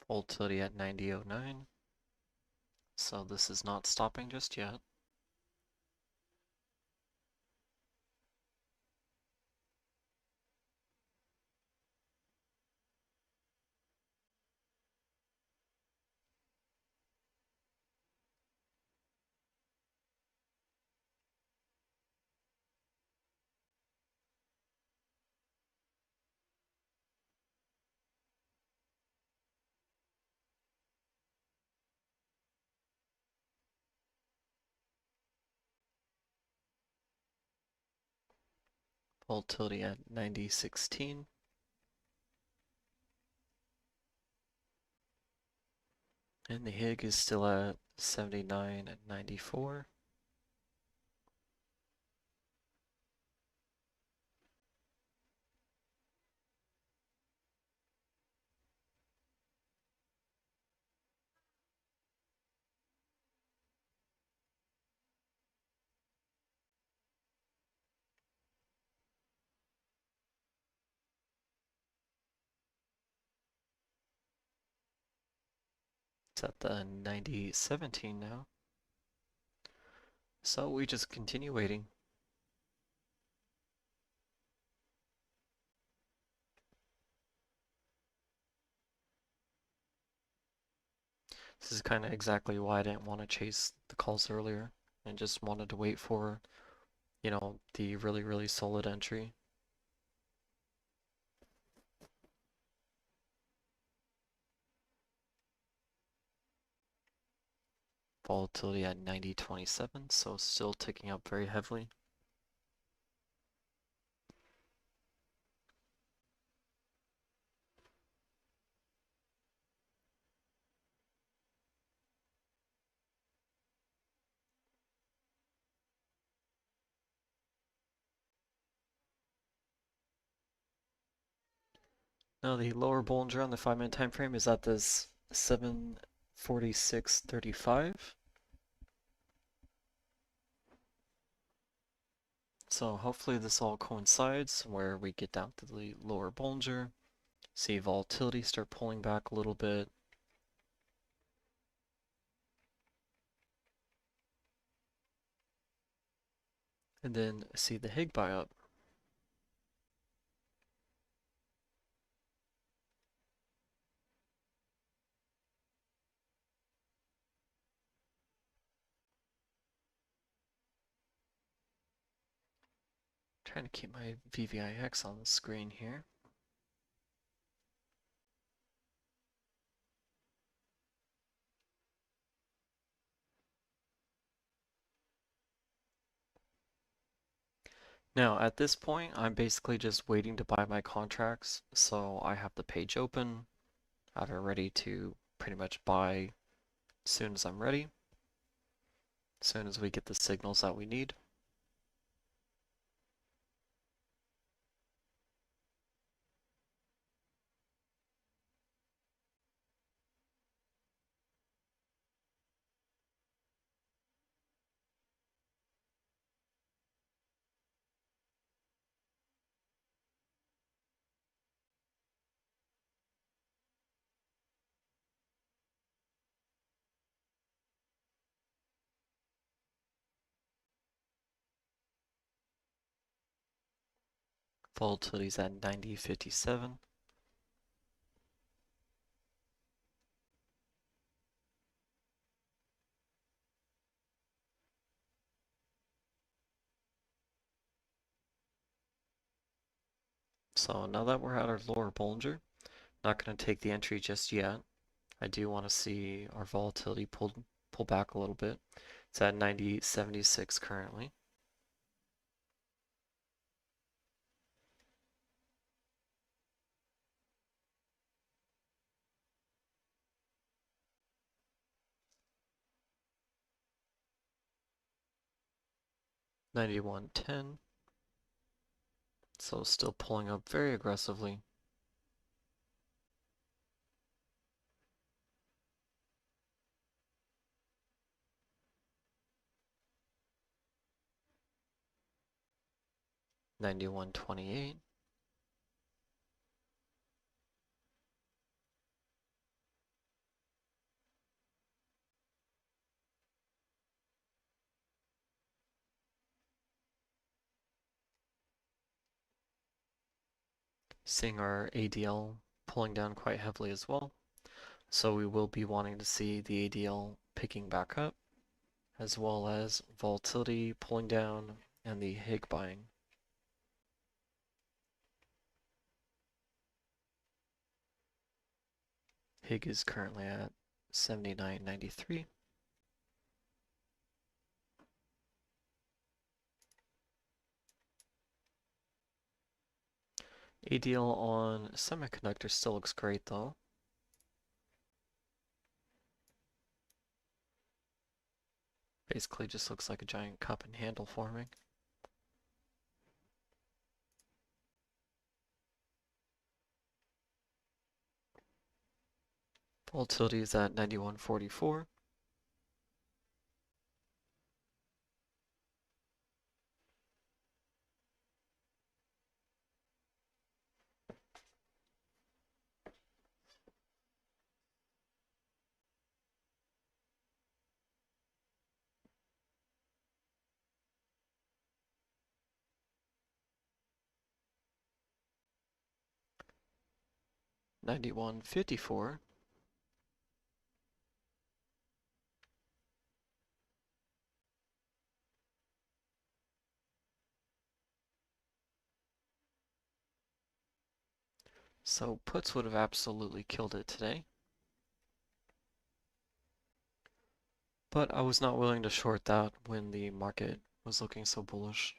Volatility at 90.09. So this is not stopping just yet. Volatility at 90.16. And the Higg is still at 79.94. It's at the 90.17 now. So we just continue waiting. This is kind of exactly why I didn't want to chase the calls earlier and just wanted to wait for, the really, really solid entry. Volatility at 90.27, so still ticking up very heavily. Now the lower Bollinger on the 5-minute time frame is at this 746.35. So hopefully this all coincides where we get down to the lower Bollinger, see volatility start pulling back a little bit. And then see the Higg buy up. Trying to keep my VVIX on the screen here. Now at this point, I'm basically just waiting to buy my contracts. So I have the page open. I have it ready to pretty much buy as soon as I'm ready. As soon as we get the signals that we need. Volatility's at 90.57. So now that we're at our lower Bollinger, not going to take the entry just yet. I do want to see our volatility pull back a little bit. It's at 90.76 currently. $91.10. So still pulling up very aggressively. $91.28. Seeing our ADL pulling down quite heavily as well. So we will be wanting to see the ADL picking back up, as well as volatility pulling down and the HIG buying. HIG is currently at 79.93. ADL on semiconductor still looks great though. Basically just looks like a giant cup and handle forming. Volatility is at 91.44. $91.54. So puts would have absolutely killed it today. But I was not willing to short that when the market was looking so bullish.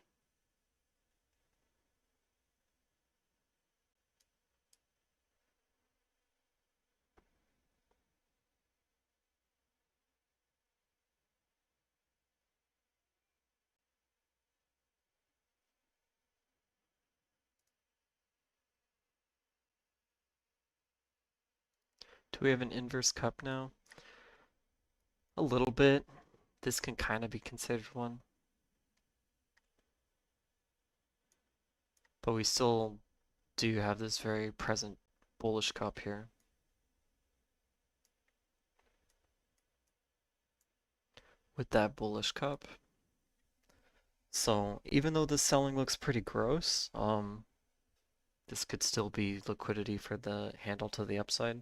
Do we have an inverse cup now? A little bit. This can kind of be considered one. But we still do have this very present bullish cup here. With that bullish cup. So even though the selling looks pretty gross, this could still be liquidity for the handle to the upside.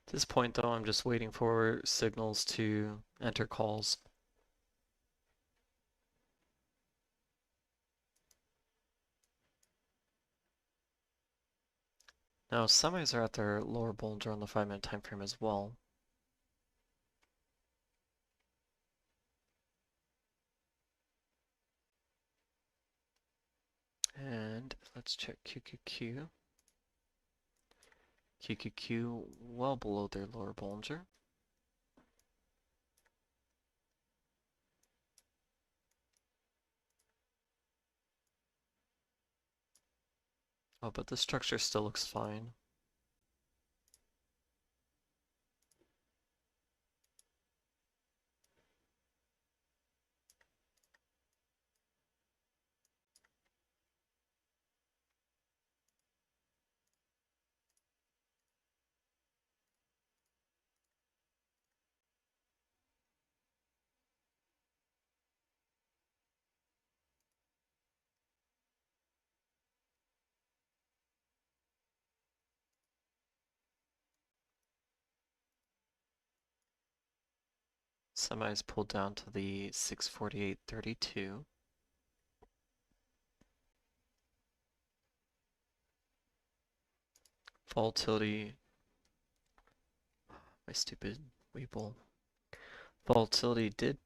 At this point though, I'm just waiting for signals to enter calls. Now semis are at their lower Bollinger on the 5-minute time frame as well. And let's check QQQ. QQQ well below their lower Bollinger. Oh, but the structure still looks fine. Semis pulled down to the 648.32. Volatility, my stupid Weeble. Volatility did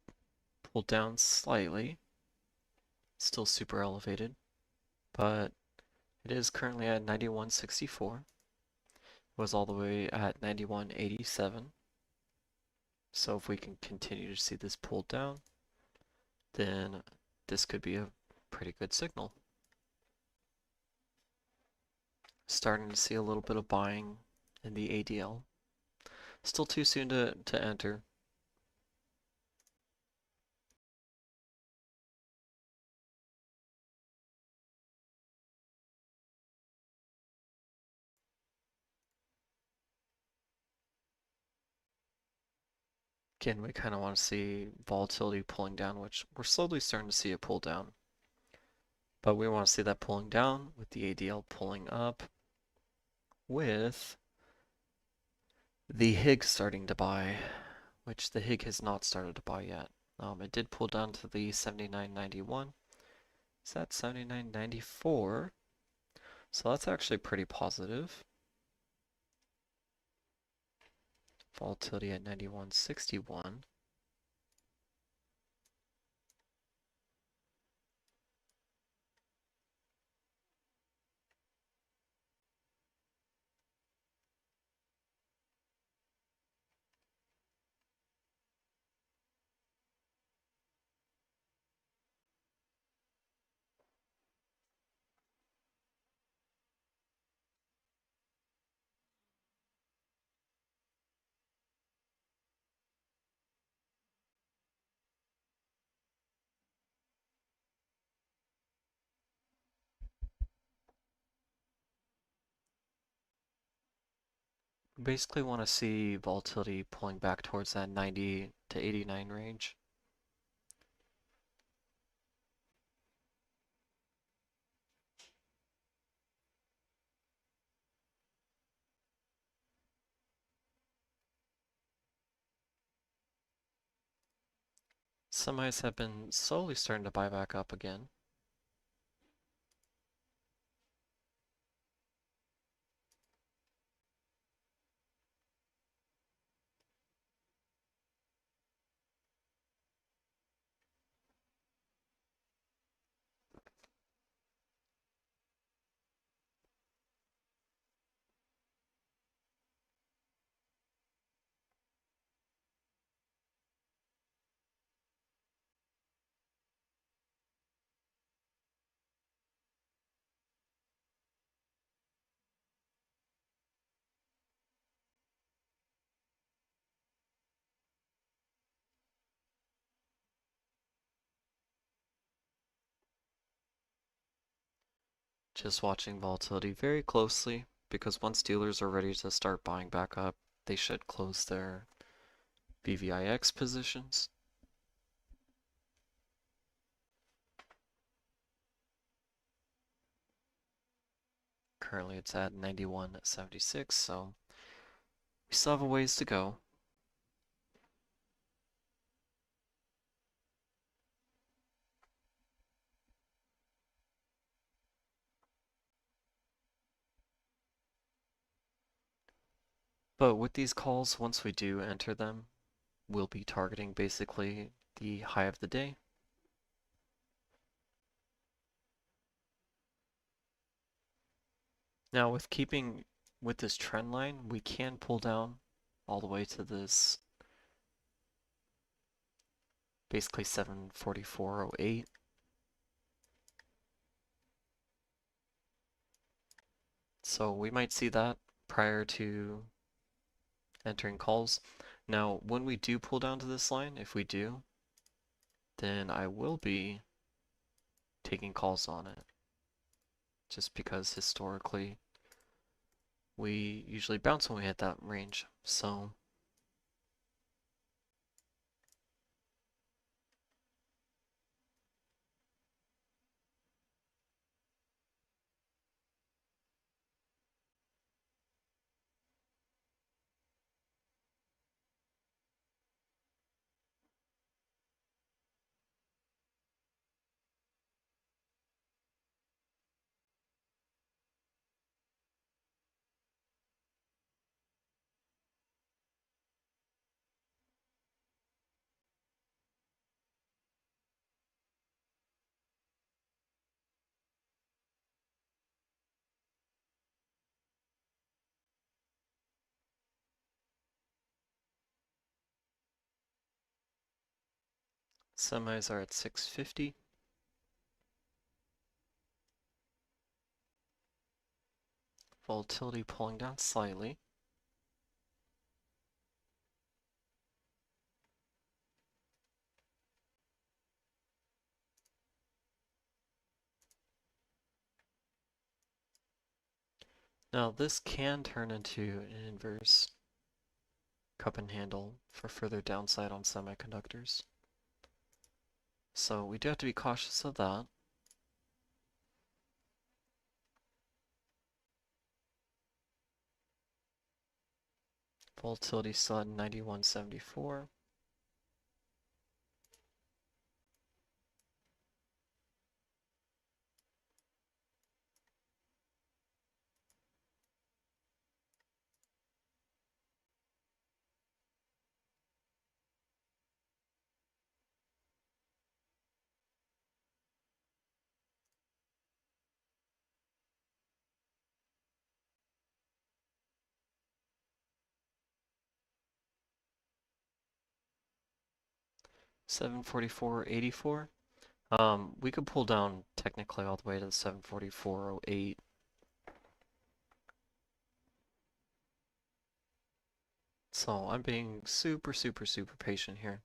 pull down slightly, still super elevated, but it is currently at 91.64. Was all the way at 91.87. So if we can continue to see this pull down, then this could be a pretty good signal. Starting to see a little bit of buying in the ADL. Still too soon to enter. Again, we kind of want to see volatility pulling down, which we're slowly starting to see it pull down. But we want to see that pulling down with the ADL pulling up with the HIG starting to buy, which the HIG has not started to buy yet. It did pull down to the 79.91. It's at 79.94. So that's actually pretty positive. Volatility at 91.61. We basically want to see volatility pulling back towards that 90 to 89 range. Semis have been slowly starting to buy back up again. Just watching volatility very closely because once dealers are ready to start buying back up, they should close their VVIX positions. Currently it's at 91.76, so we still have a ways to go. But with these calls, once we do enter them, we'll be targeting basically the high of the day. Now with keeping with this trend line, we can pull down all the way to this basically 744.08. So we might see that prior to entering calls. Now, when we do pull down to this line, if we do, then I will be taking calls on it. Just because historically, we usually bounce when we hit that range. So Semis are at 650. Volatility pulling down slightly. Now this can turn into an inverse cup and handle for further downside on semiconductors. So we do have to be cautious of that. Volatility still at 91.74. $744.84. We could pull down technically all the way to the 744.08. So I'm being super, super, super patient here.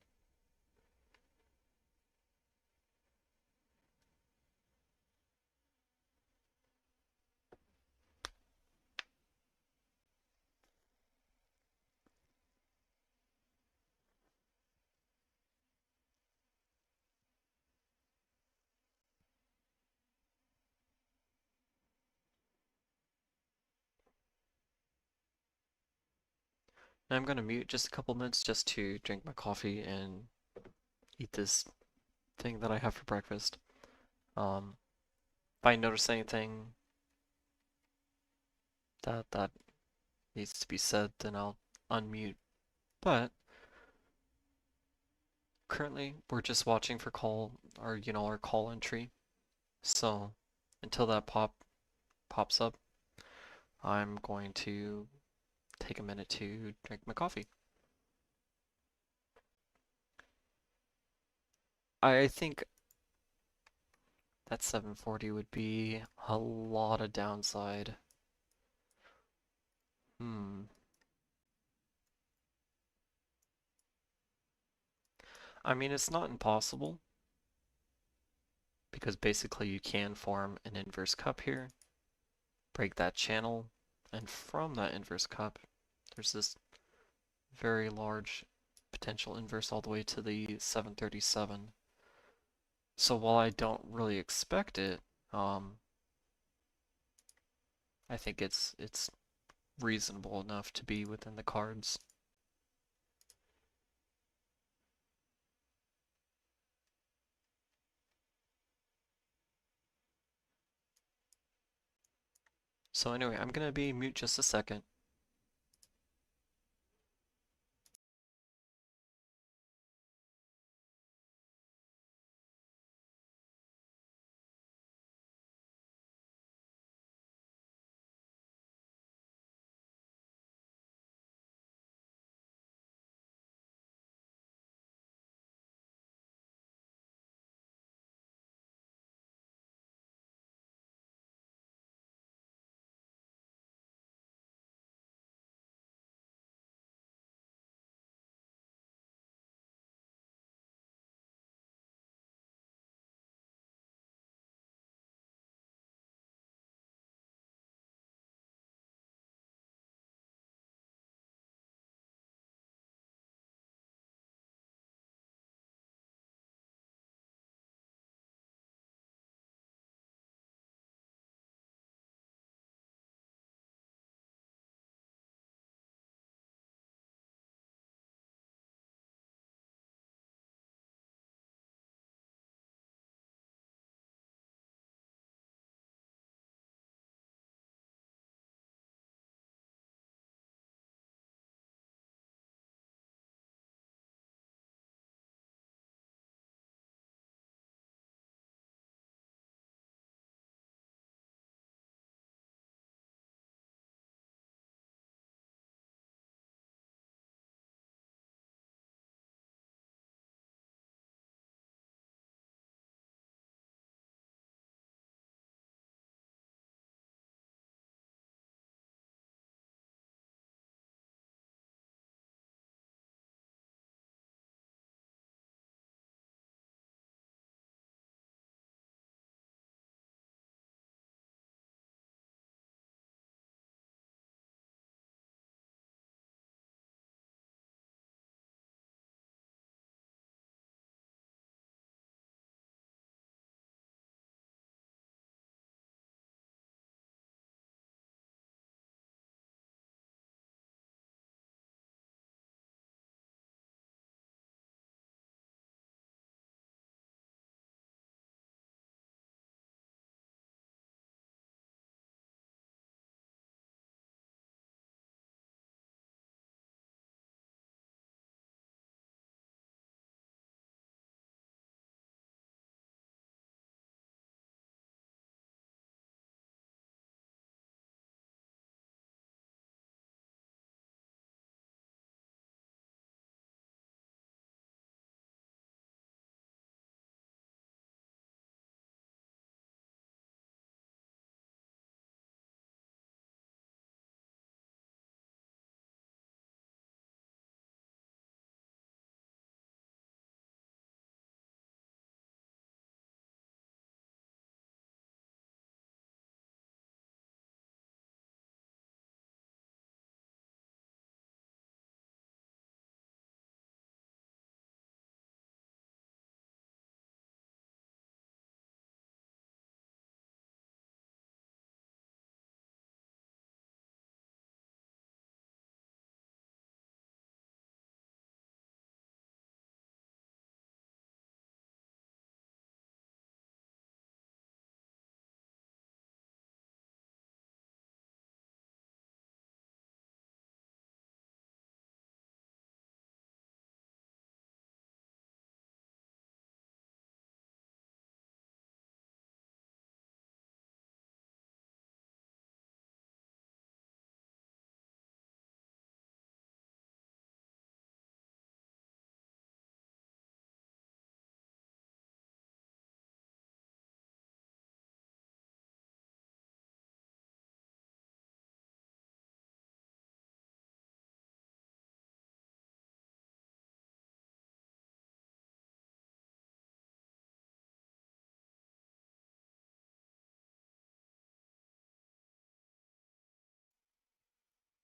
Now I'm going to mute just a couple minutes just to drink my coffee and eat this thing that I have for breakfast. If I notice anything that needs to be said, then I'll unmute. But currently, we're just watching for our call entry. So until that pops up, I'm going to take a minute to drink my coffee. I think that 740 would be a lot of downside. I mean, it's not impossible because basically you can form an inverse cup here, break that channel, and from that inverse cup, there's this very large potential inverse all the way to the 737. So while I don't really expect it, I think it's reasonable enough to be within the cards. So anyway, I'm gonna be mute just a second.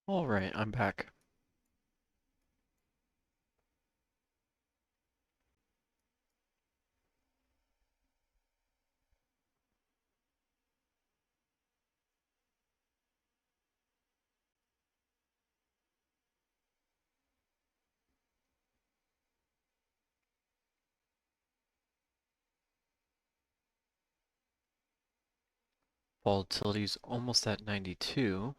All right, I'm back. Volatility's almost at 92.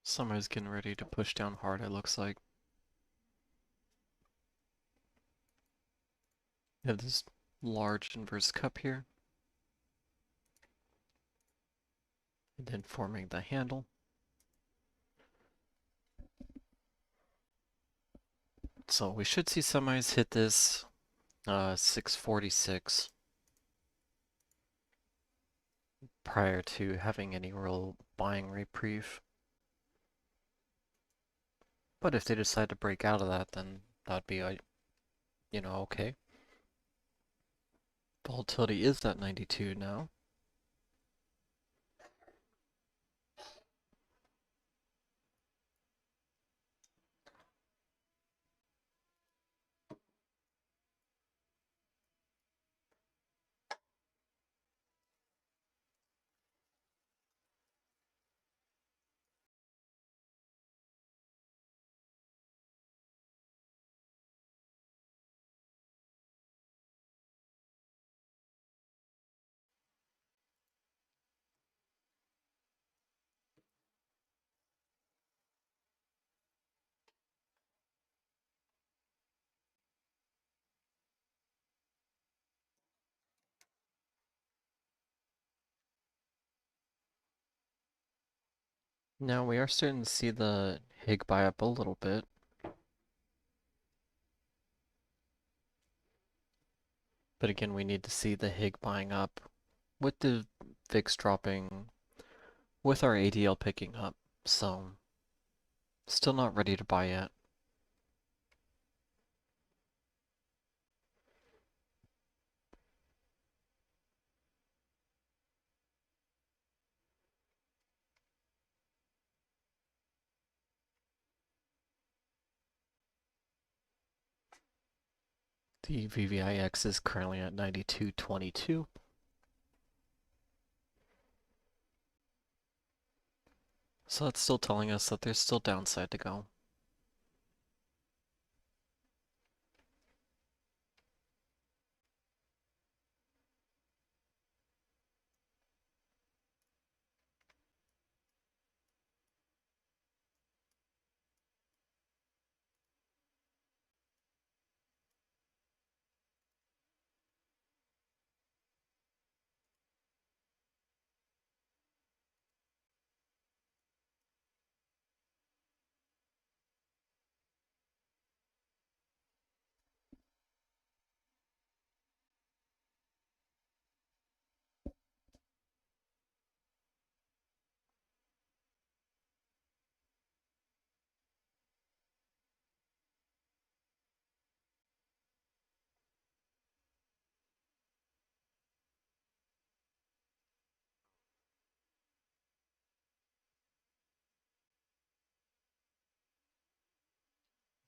Somebody's getting ready to push down hard, it looks like. You have this large inverse cup here, and then forming the handle. So we should see semis hit this 646 prior to having any real buying reprieve. But if they decide to break out of that, then that'd be, okay. Volatility is at 92 now. Now we are starting to see the HIG buy up a little bit. But again, we need to see the HIG buying up with the VIX dropping, with our ADL picking up. So, still not ready to buy yet. The VVIX is currently at 92.22. So that's still telling us that there's still downside to go.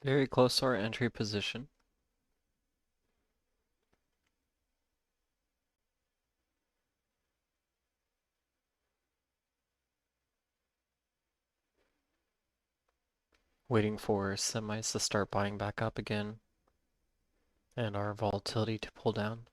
Very close to our entry position. Waiting for semis to start buying back up again and our volatility to pull down.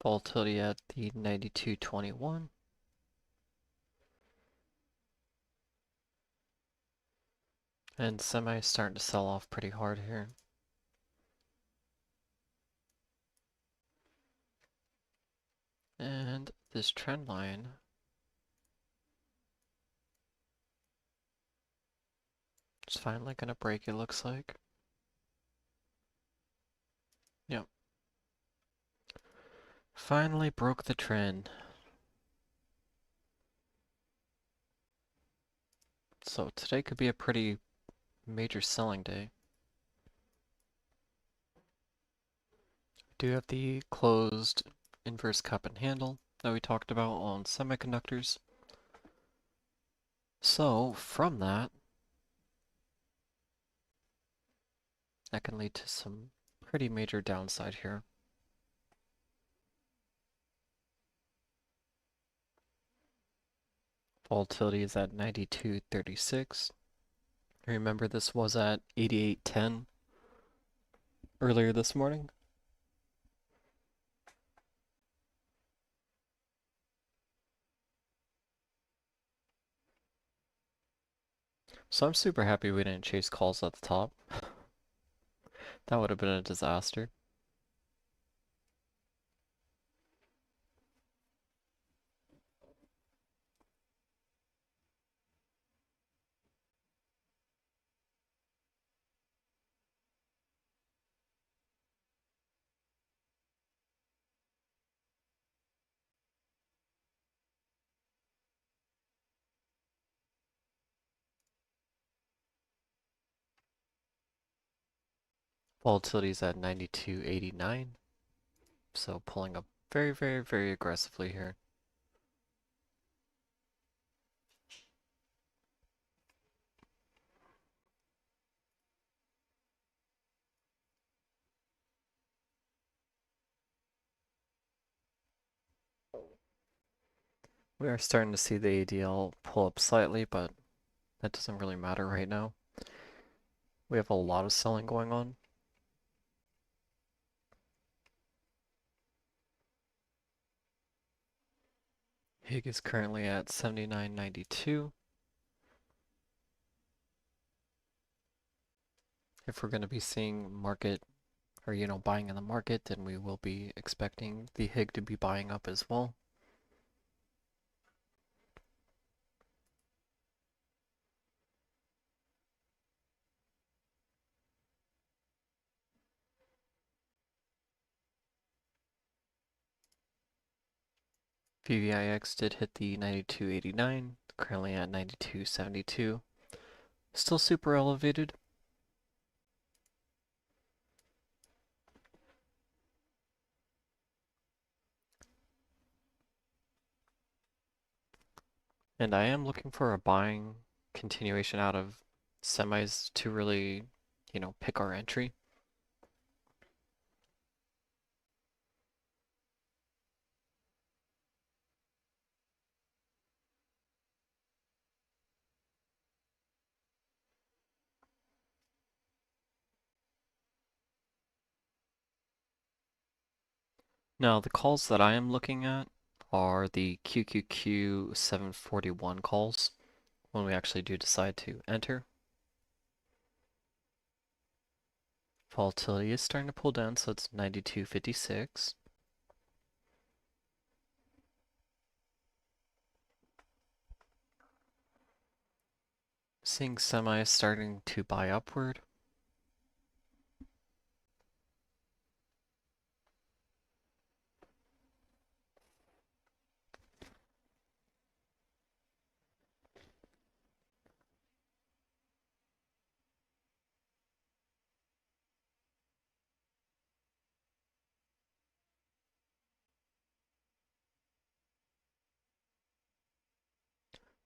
Volatility at the 92.21. And semi is starting to sell off pretty hard here. And this trend line is finally gonna break, it looks like. Yep. Finally broke the trend. So today could be a pretty major selling day. We do have the closed inverse cup and handle that we talked about on semiconductors. So from that can lead to some pretty major downside here. Volatility is at 92.36. Remember this was at 88.10 earlier this morning. So I'm super happy we didn't chase calls at the top. That would have been a disaster. Volatility is at 92.89. So pulling up very, very, very aggressively here. We are starting to see the ADL pull up slightly, but that doesn't really matter right now. We have a lot of selling going on. HIG is currently at 79.92. If we're going to be seeing market or buying in the market, then we will be expecting the HIG to be buying up as well. VVIX did hit the 92.89, currently at 92.72. Still super elevated. And I am looking for a buying continuation out of semis to really, pick our entry. Now, the calls that I am looking at are the QQQ 741 calls when we actually do decide to enter. Volatility is starting to pull down, so it's 92.56. Seeing semis starting to buy upward.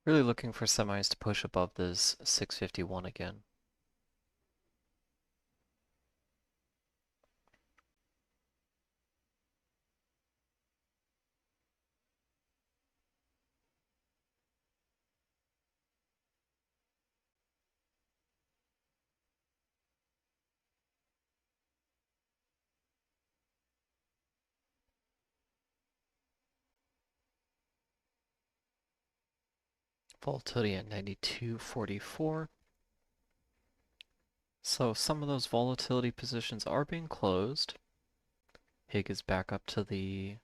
Really looking for semis to push above this 651 again. Volatility at 92.44. So some of those volatility positions are being closed. HIG is back up to the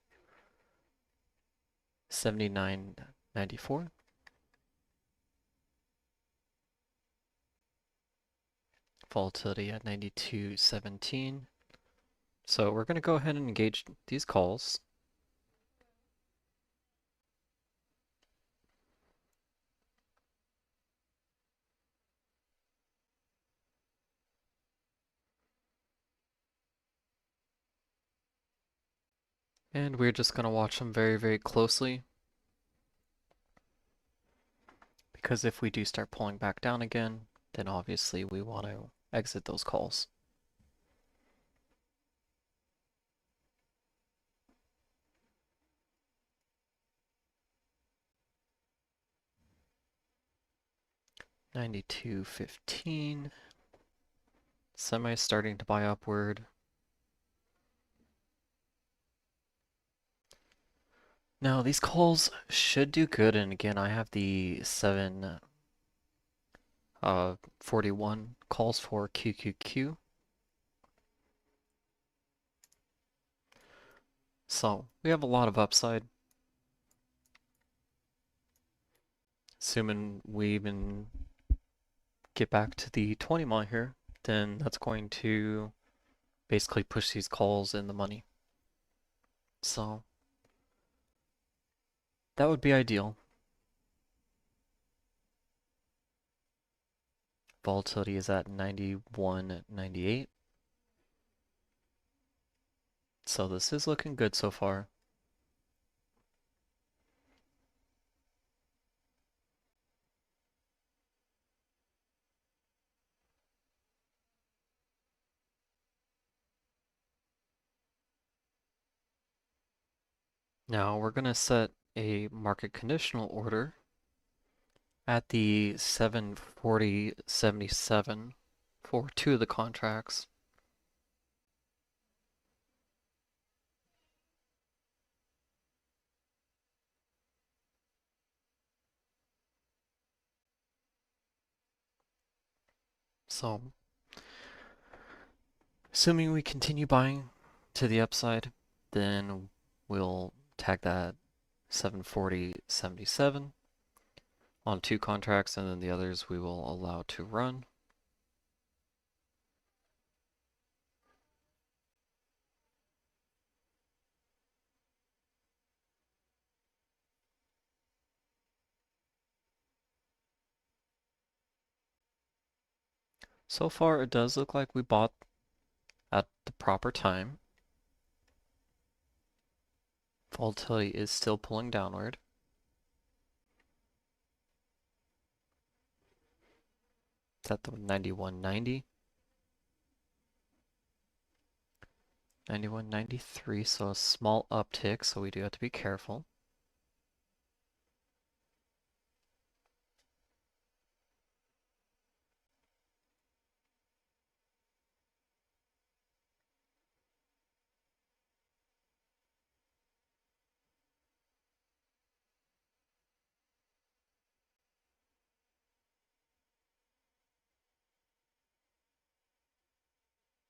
79.94. Volatility at 92.17. So we're going to go ahead and engage these calls. And we're just going to watch them very, very closely. Because if we do start pulling back down again, then obviously we want to exit those calls. $92.15. Semi starting to buy upward. Now these calls should do good, and again I have the 741 calls for QQQ. So we have a lot of upside. Assuming we even get back to the 20 mile here, then that's going to basically push these calls in the money. So that would be ideal. Volatility is at 91.98. So this is looking good so far. Now we're going to set a market conditional order at the 740.77 for two of the contracts. So assuming we continue buying to the upside, then we'll tag that 740.77 on two contracts, and then the others we will allow to run. So far, it does look like we bought at the proper time. Volatility is still pulling downward. It's at the 91.90. 91.93, so a small uptick, so we do have to be careful.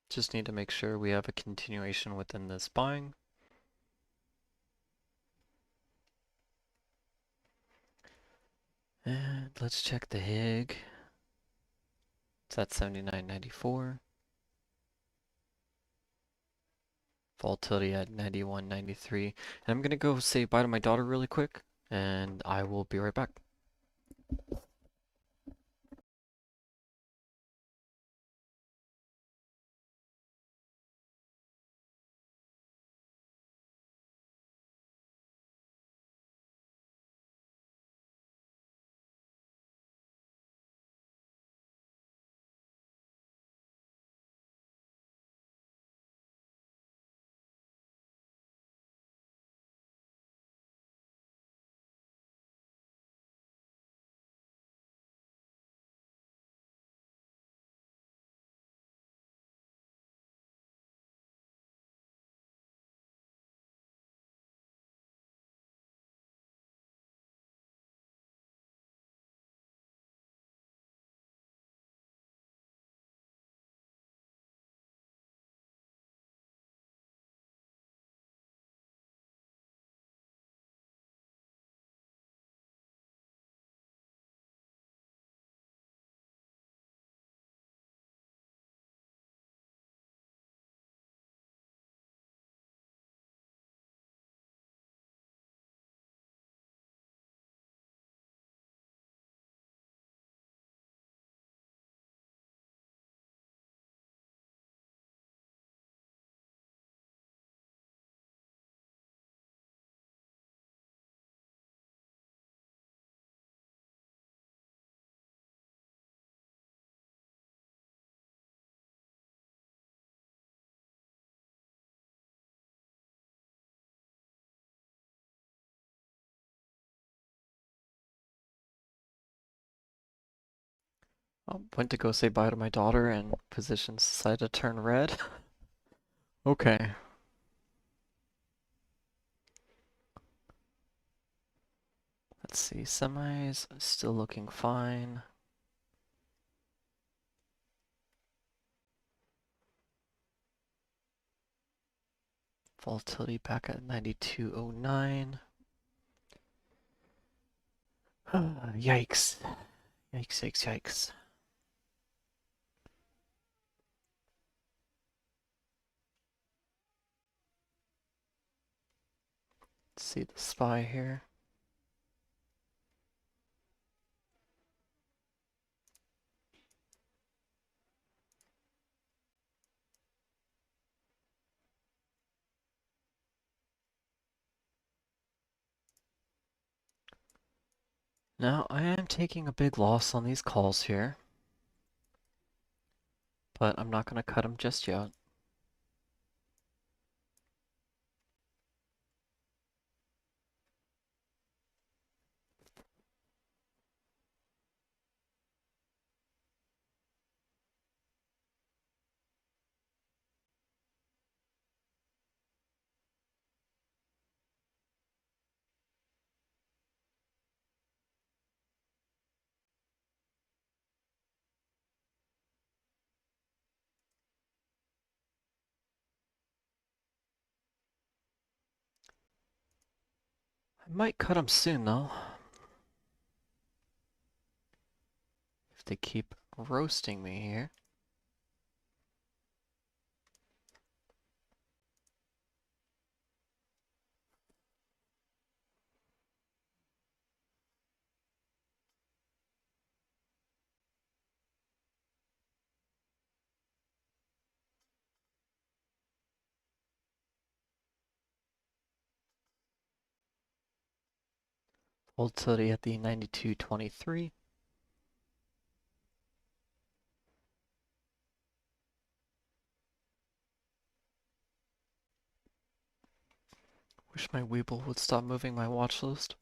Just need to make sure we have a continuation within this buying. And let's check the HIG. It's at 79.94. Volatility at 91.93. And I'm gonna go say bye to my daughter really quick, and I will be right back. Went to go say bye to my daughter and positions decided to turn red. Okay. Let's see, semis still looking fine. Volatility back at 92.09. Yikes. Yikes, yikes, yikes. Let's see the SPY here. Now, I am taking a big loss on these calls here, but I'm not going to cut them just yet. I might cut them soon, though. If they keep roasting me here. Volatility at the 92.23. Wish my Weeble would stop moving my watch list.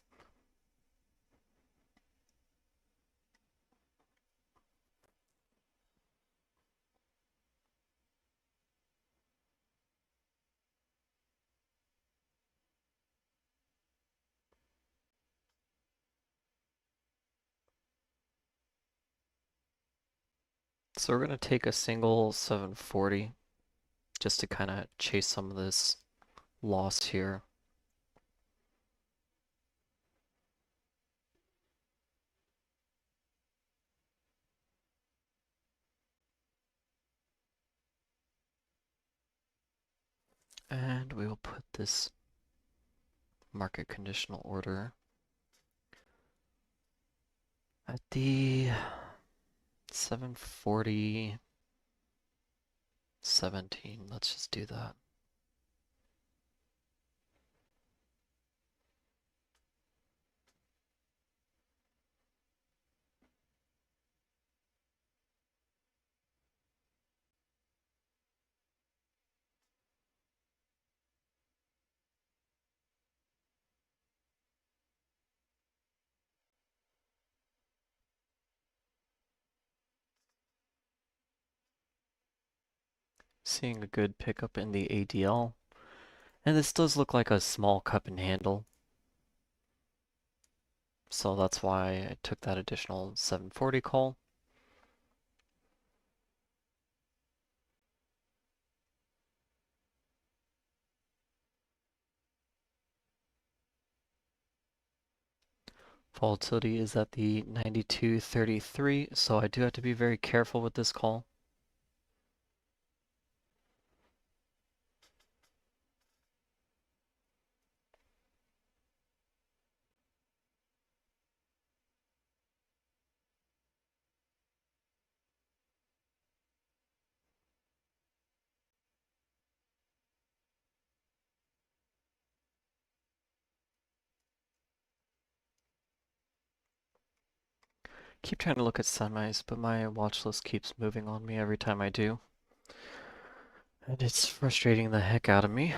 So we're going to take a single 740 just to kind of chase some of this loss here. And we will put this market conditional order at the 740, 17. Let's just do that. Seeing a good pickup in the ADL. And this does look like a small cup and handle. So that's why I took that additional 740 call. Volatility is at the 92.33, so I do have to be very careful with this call. Keep trying to look at semis, but my watch list keeps moving on me every time I do. And it's frustrating the heck out of me.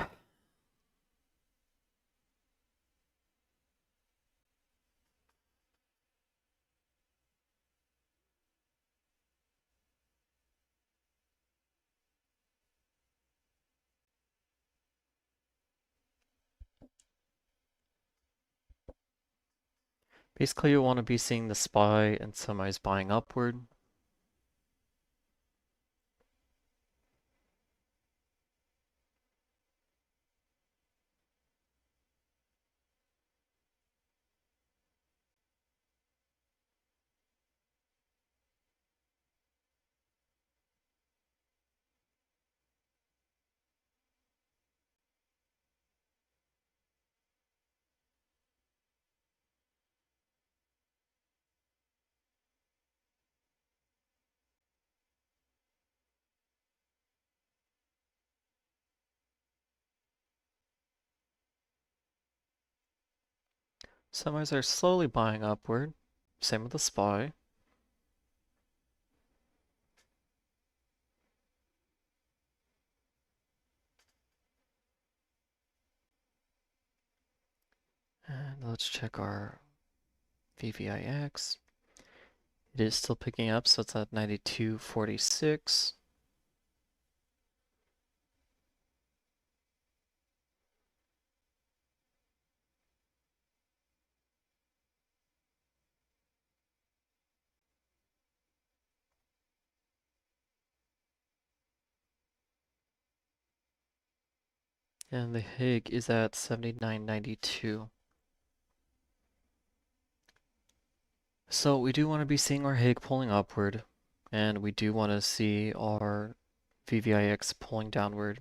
Basically, you want to be seeing the SPY and semis buying upward. Semis are slowly buying upward. Same with the SPY. And let's check our VVIX. It is still picking up, so it's at 92.46. And the HIG is at 79.92. So we do want to be seeing our HIG pulling upward, and we do want to see our VVIX pulling downward.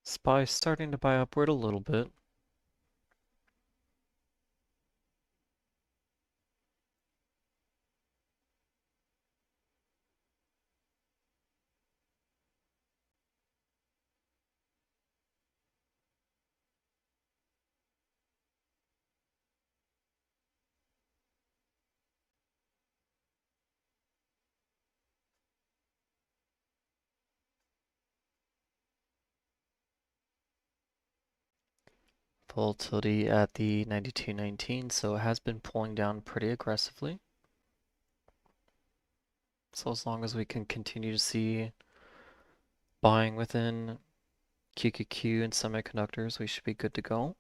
SPY starting to buy upward a little bit. Volatility at the 92.19, so it has been pulling down pretty aggressively. So as long as we can continue to see buying within QQQ and semiconductors, we should be good to go.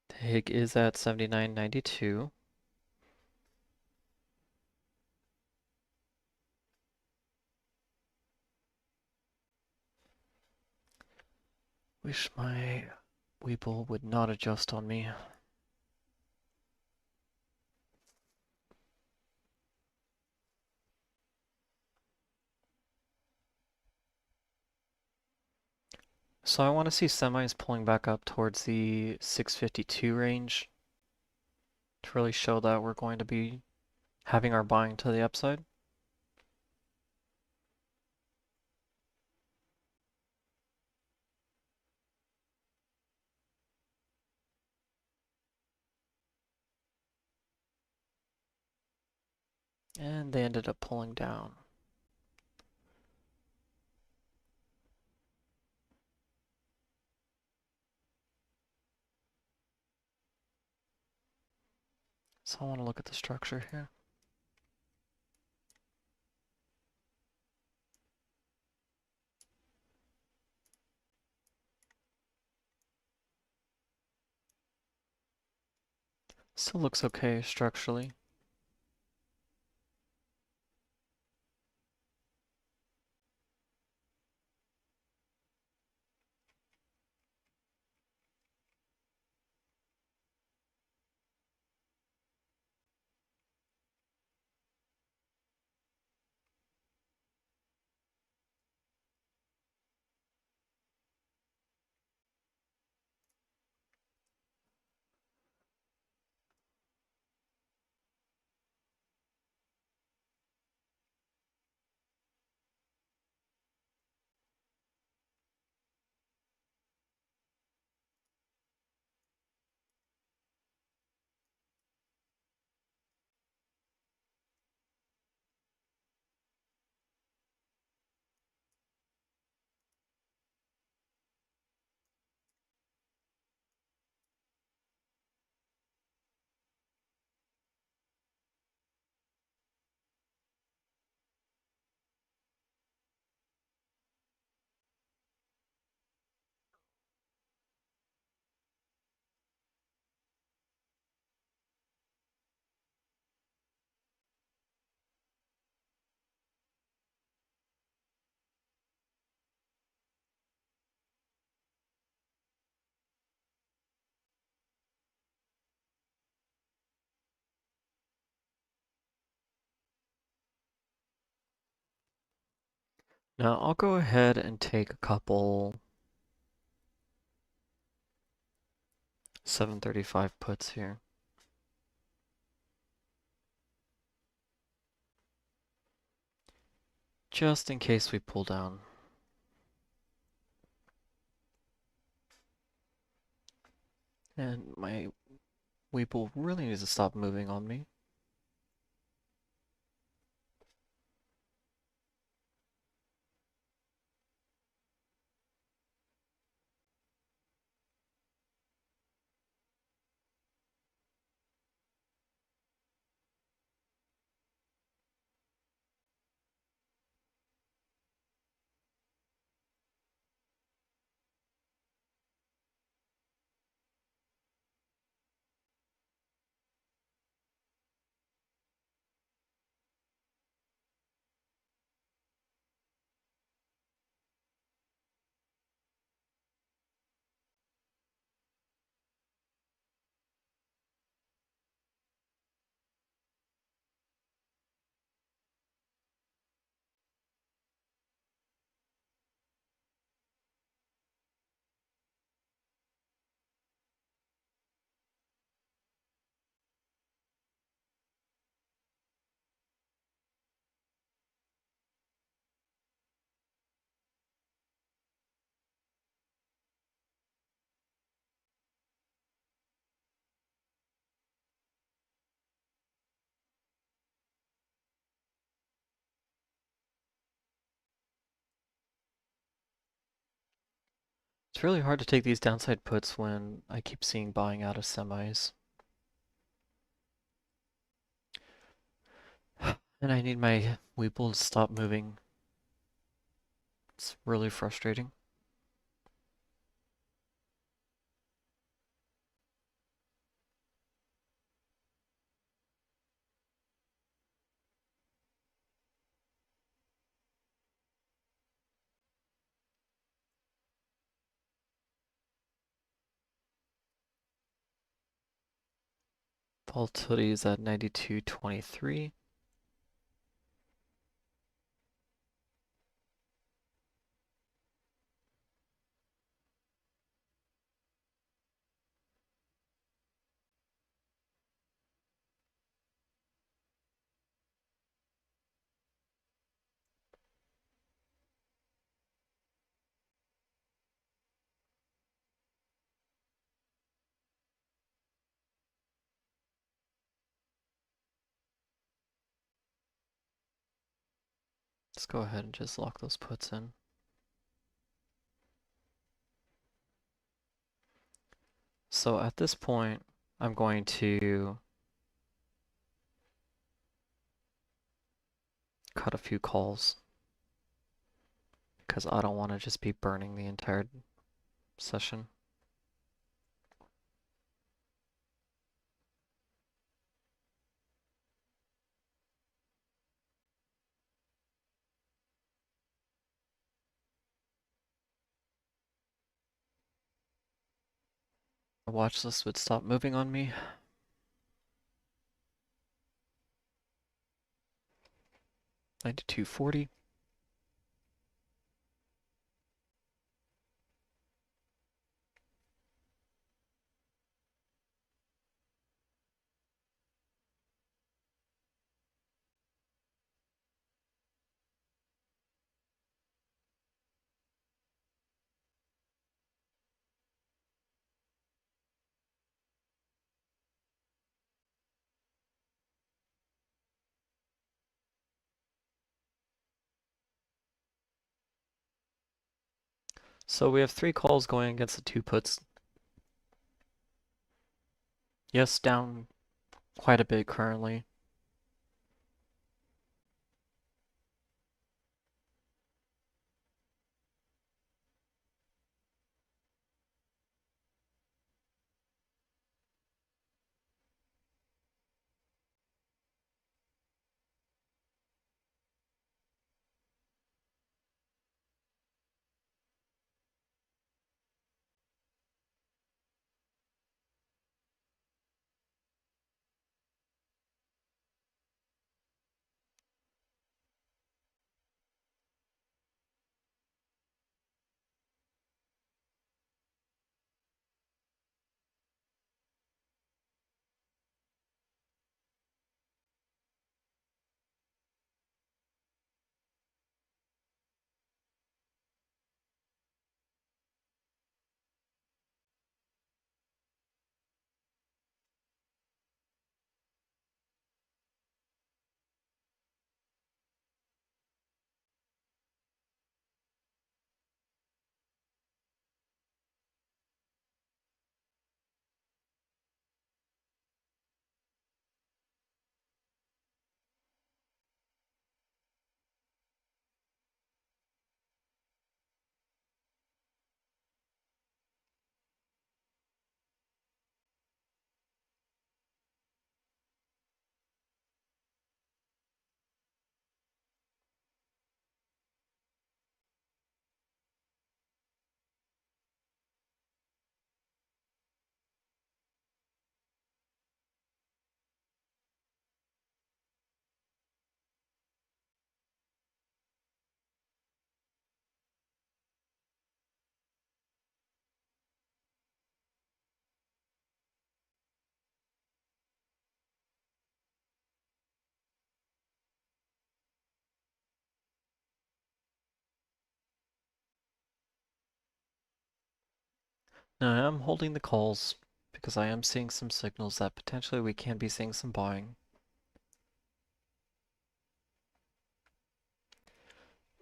The HIG is at 79.92. Wish my Weeble would not adjust on me. So I want to see semis pulling back up towards the 652 range to really show that we're going to be having our buying to the upside. And they ended up pulling down. So I want to look at the structure here. Still looks okay structurally. Now I'll go ahead and take a couple 735 puts here. Just in case we pull down. And my Weeple really needs to stop moving on me. It's really hard to take these downside puts when I keep seeing buying out of semis. And I need my Weeple to stop moving. It's really frustrating. Volatility is at 92.23. Let's go ahead and just lock those puts in. So at this point, I'm going to cut a few calls because I don't want to just be burning the entire session. My watch list would stop moving on me. $92.40. So we have 3 calls going against the 2 puts. Yes, down quite a bit currently. Now I am holding the calls because I am seeing some signals that potentially we can be seeing some buying.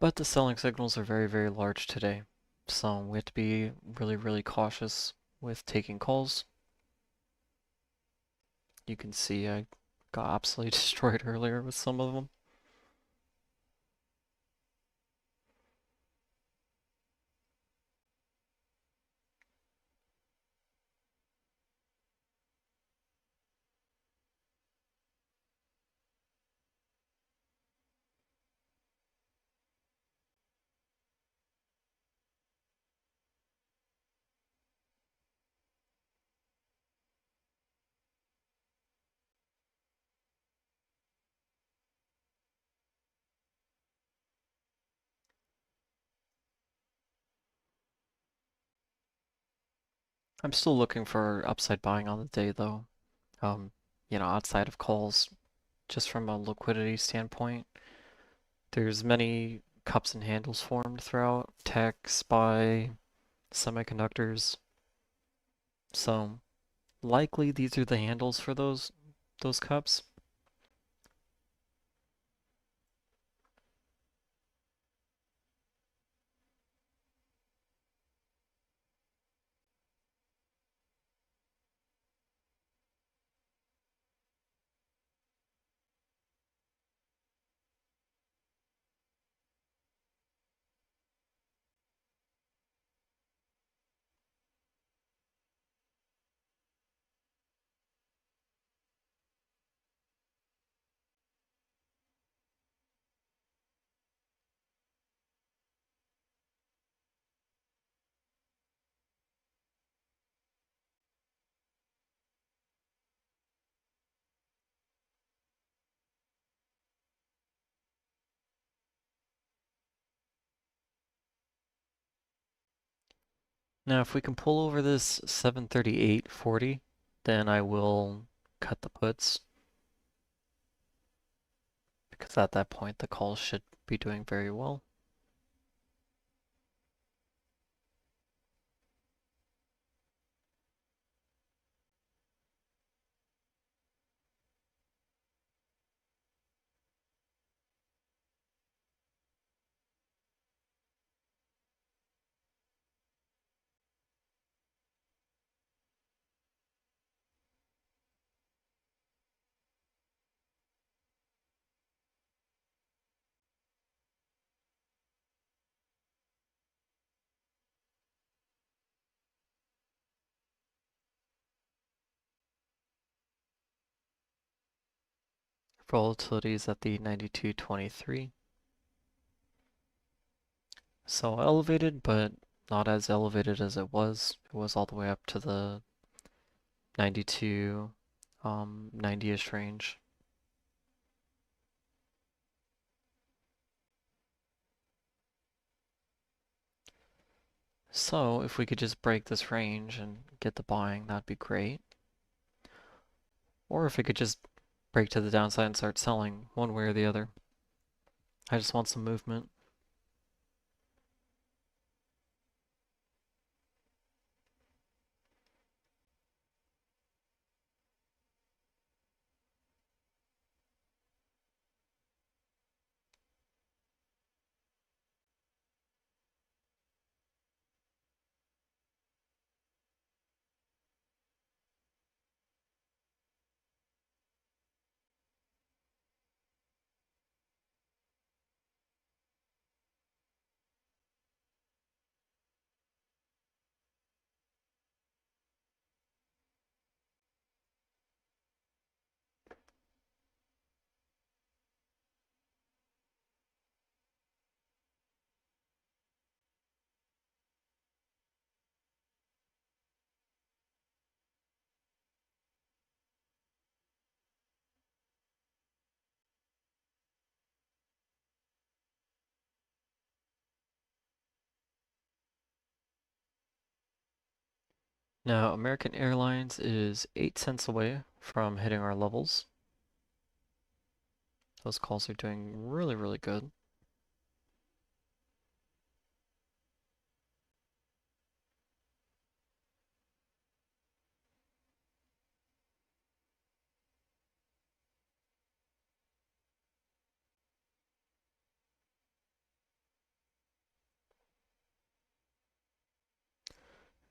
But the selling signals are very, very large today. So we have to be really, really cautious with taking calls. You can see I got absolutely destroyed earlier with some of them. I'm still looking for upside buying on the day though. Um, outside of calls, just from a liquidity standpoint, there's many cups and handles formed throughout tech, SPY, semiconductors. So likely these are the handles for those cups. Now if we can pull over this 738.40, then I will cut the puts because at that point the calls should be doing very well. Volatility is at the 92.23. So elevated, but not as elevated as it was. It was all the way up to the 92, 90-ish range. So if we could just break this range and get the buying, that'd be great. Or if we could just break to the downside and start selling, one way or the other. I just want some movement. Now, American Airlines is 8 cents away from hitting our levels. Those calls are doing really, really good.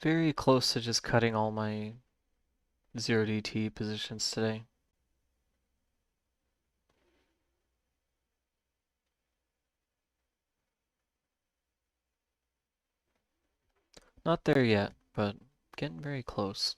Very close to just cutting all my 0DT positions today. Not there yet, but getting very close.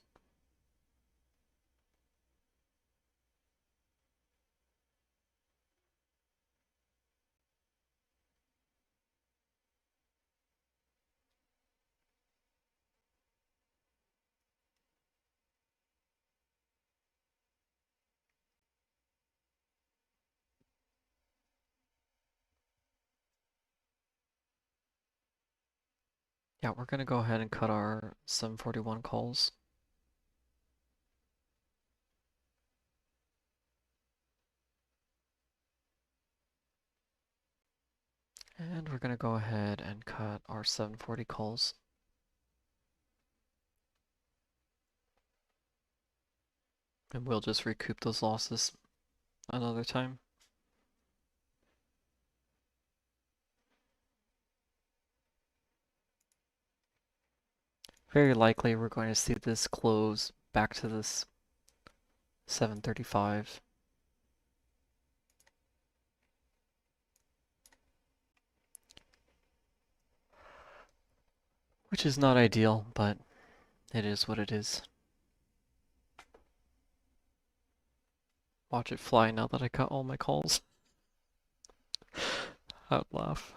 Yeah, we're gonna go ahead and cut our 741 calls. And we're gonna go ahead and cut our 740 calls. And we'll just recoup those losses another time. Very likely we're going to see this close back to this 735. Which is not ideal, but it is what it is. Watch it fly now that I cut all my calls. I'd laugh.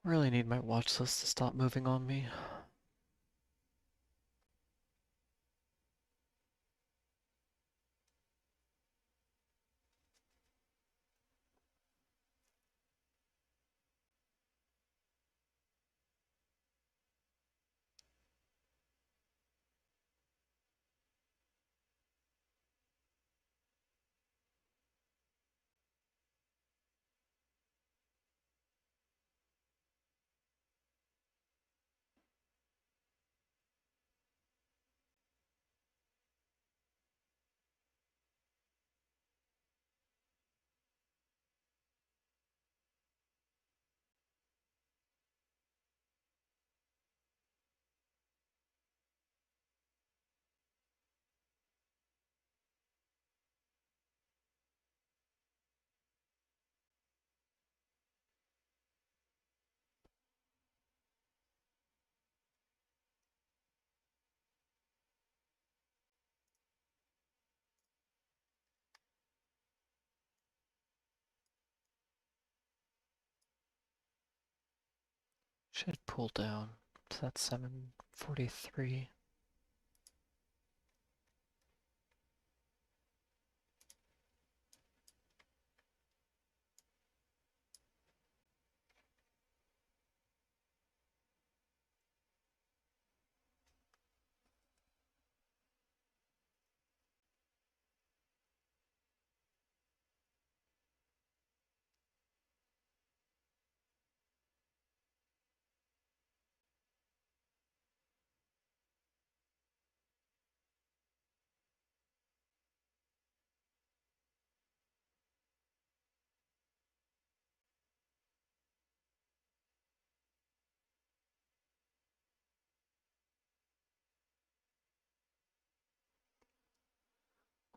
Really need my watch list to stop moving on me. Should pull down to that 743.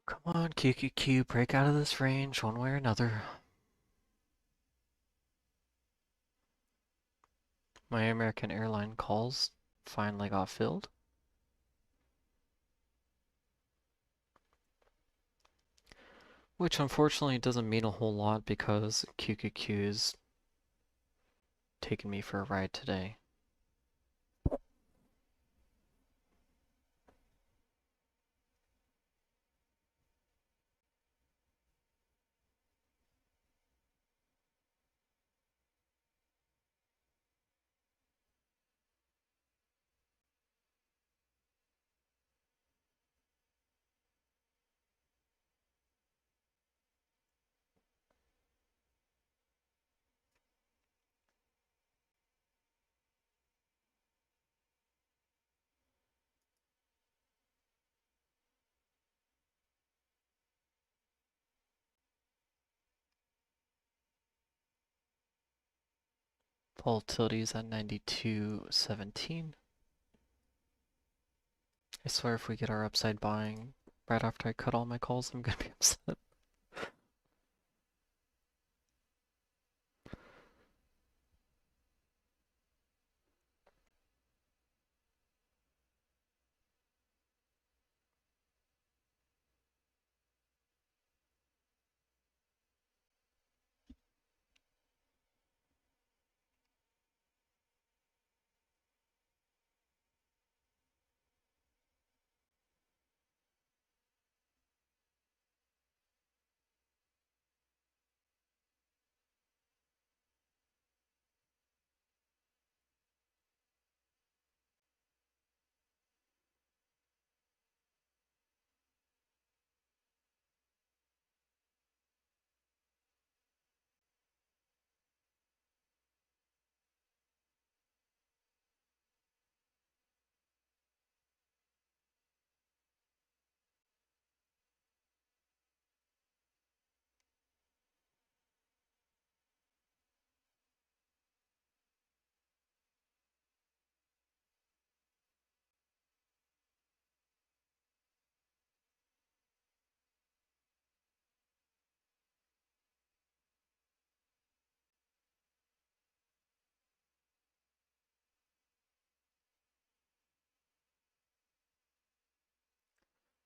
Come on, QQQ, break out of this range one way or another. My American airline calls finally got filled. Which unfortunately doesn't mean a whole lot because QQQ is taking me for a ride today. Volatility is at 92.17. I swear if we get our upside buying right after I cut all my calls, I'm gonna be upset.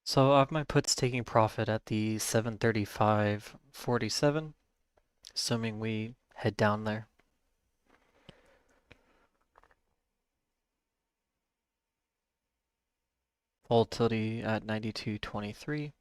So I have my puts taking profit at the 735.47, assuming we head down there. Volatility at 92.23.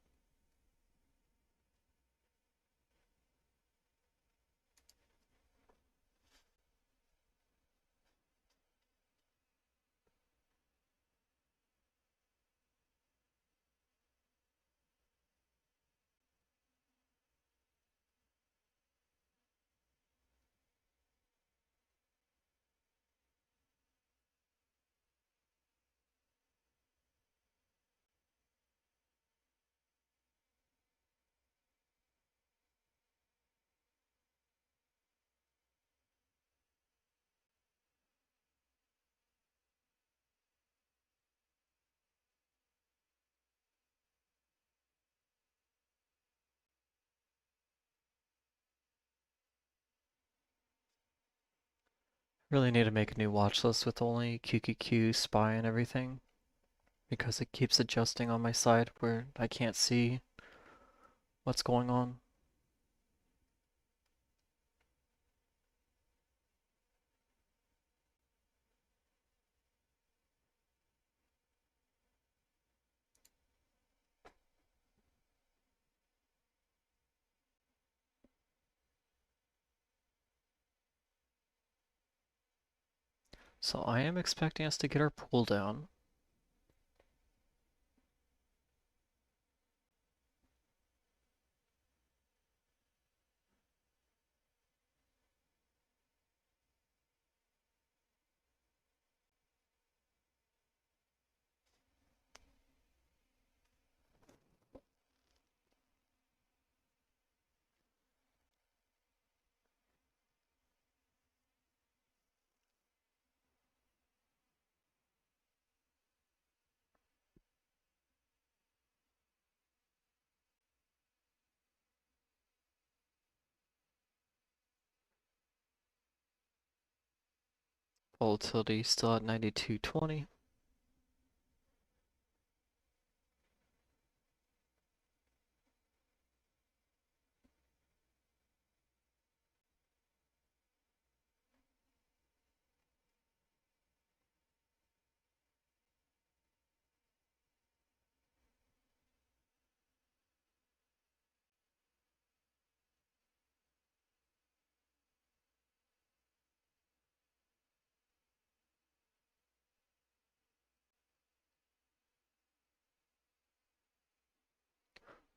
Really need to make a new watch list with only QQQ, SPY, and everything, because it keeps adjusting on my side where I can't see what's going on. So I am expecting us to get our pull down. Volatility still at 92.20.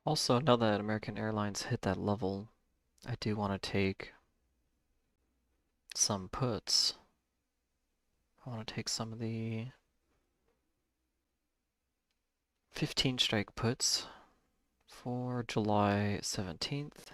Also, now that American Airlines hit that level, I do want to take some puts. I want to take some of the 15 strike puts for July 17th.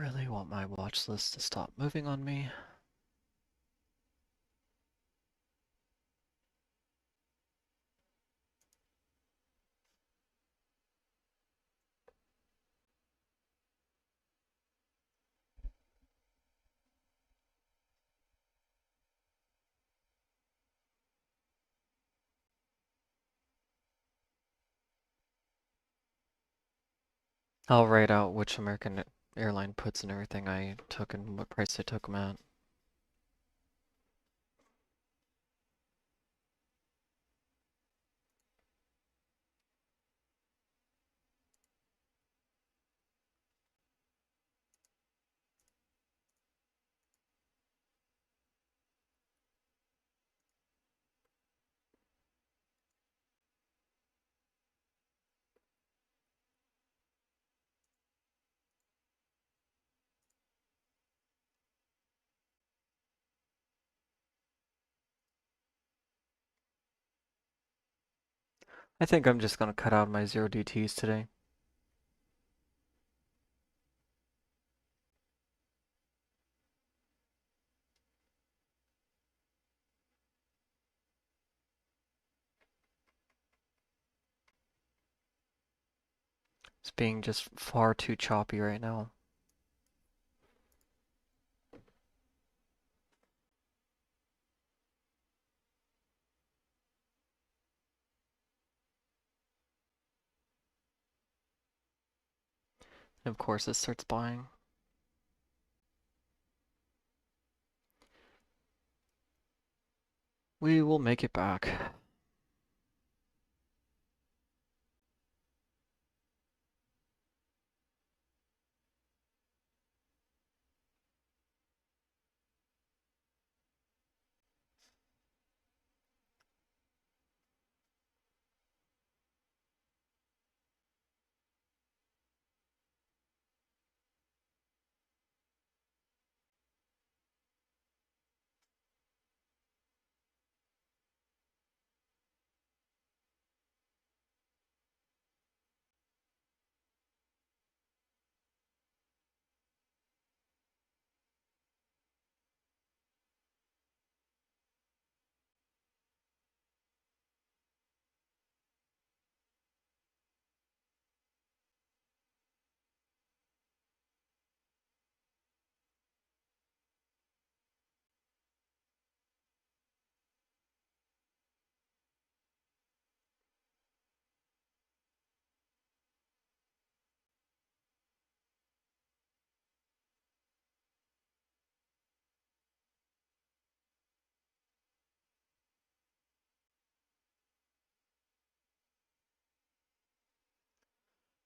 Really want my watch list to stop moving on me. I'll write out which American airline puts and everything I took and what price I took them at. I think I'm just gonna cut out my 0DTs today. It's being just far too choppy right now. And of course it starts buying. We will make it back.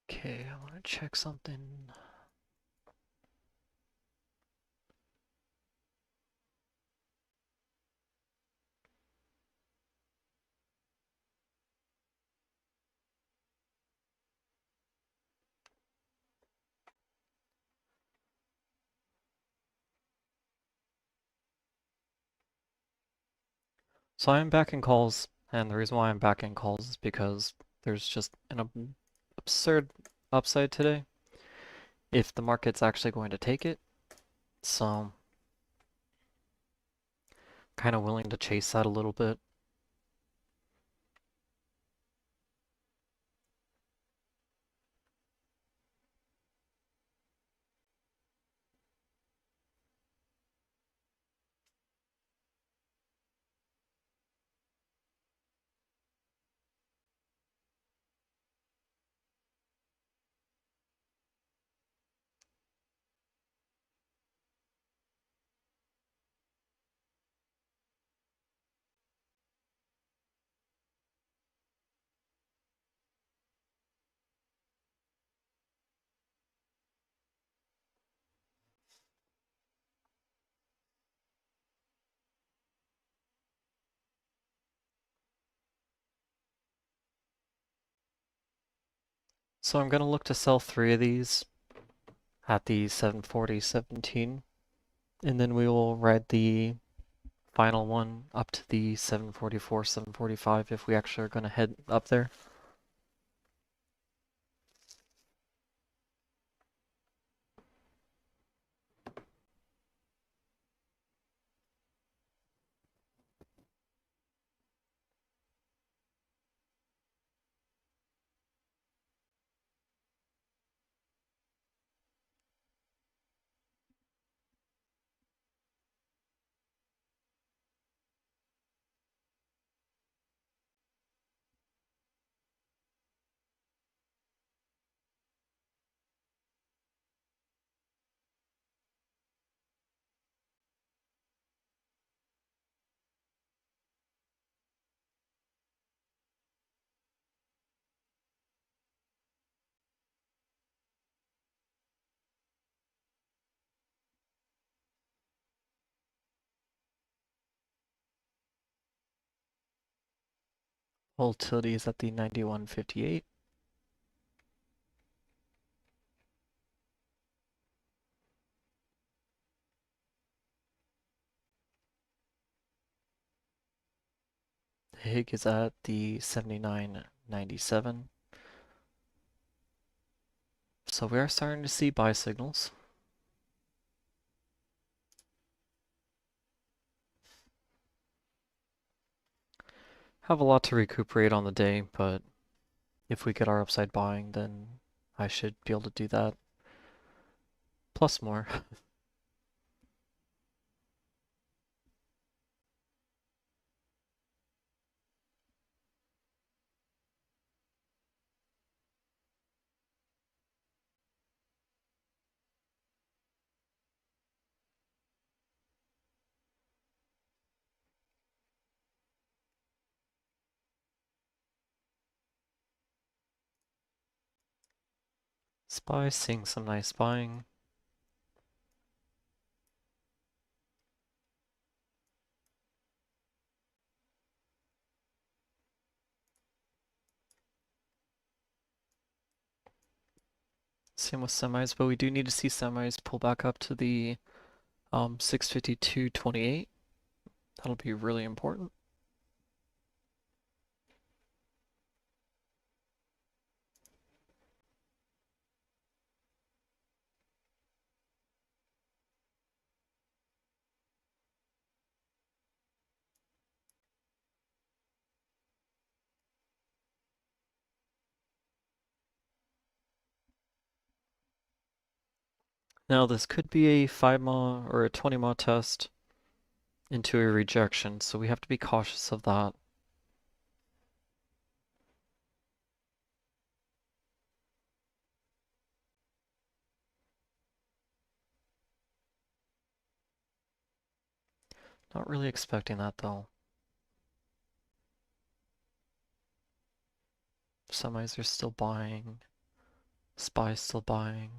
Okay, I wanna check something. So I'm back in calls, and the reason why I'm back in calls is because there's just an absurd upside today if the market's actually going to take it. So kind of willing to chase that a little bit. So I'm gonna look to sell 3 of these at the 740.17, and then we will ride the final one up to the 744, 745 if we actually are gonna head up there. Volatility is at the 91.58. The HIG is at the 79.97. So we are starting to see buy signals. Have a lot to recuperate on the day, but if we get our upside buying, then I should be able to do that. Plus more. SPY seeing some nice buying. Same with semis, but we do need to see semis pull back up to the 652.28. That'll be really important. Now this could be a 5 mah or a 20 mah test into a rejection, so we have to be cautious of that. Not really expecting that though. Semis are still buying. SPY's still buying.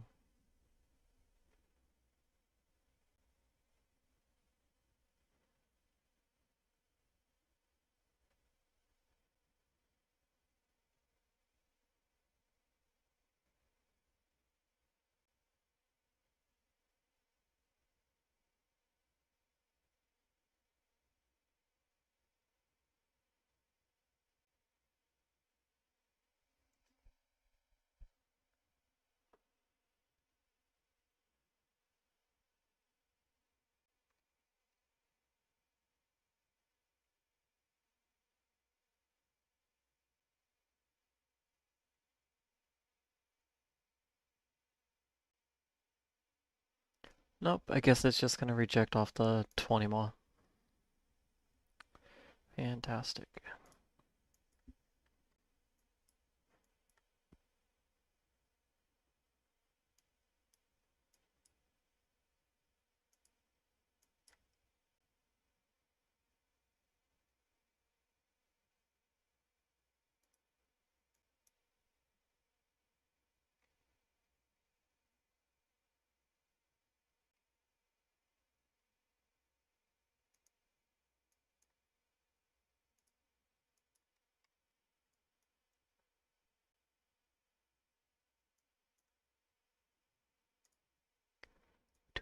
Nope, I guess it's just gonna reject off the 20 mah. Fantastic.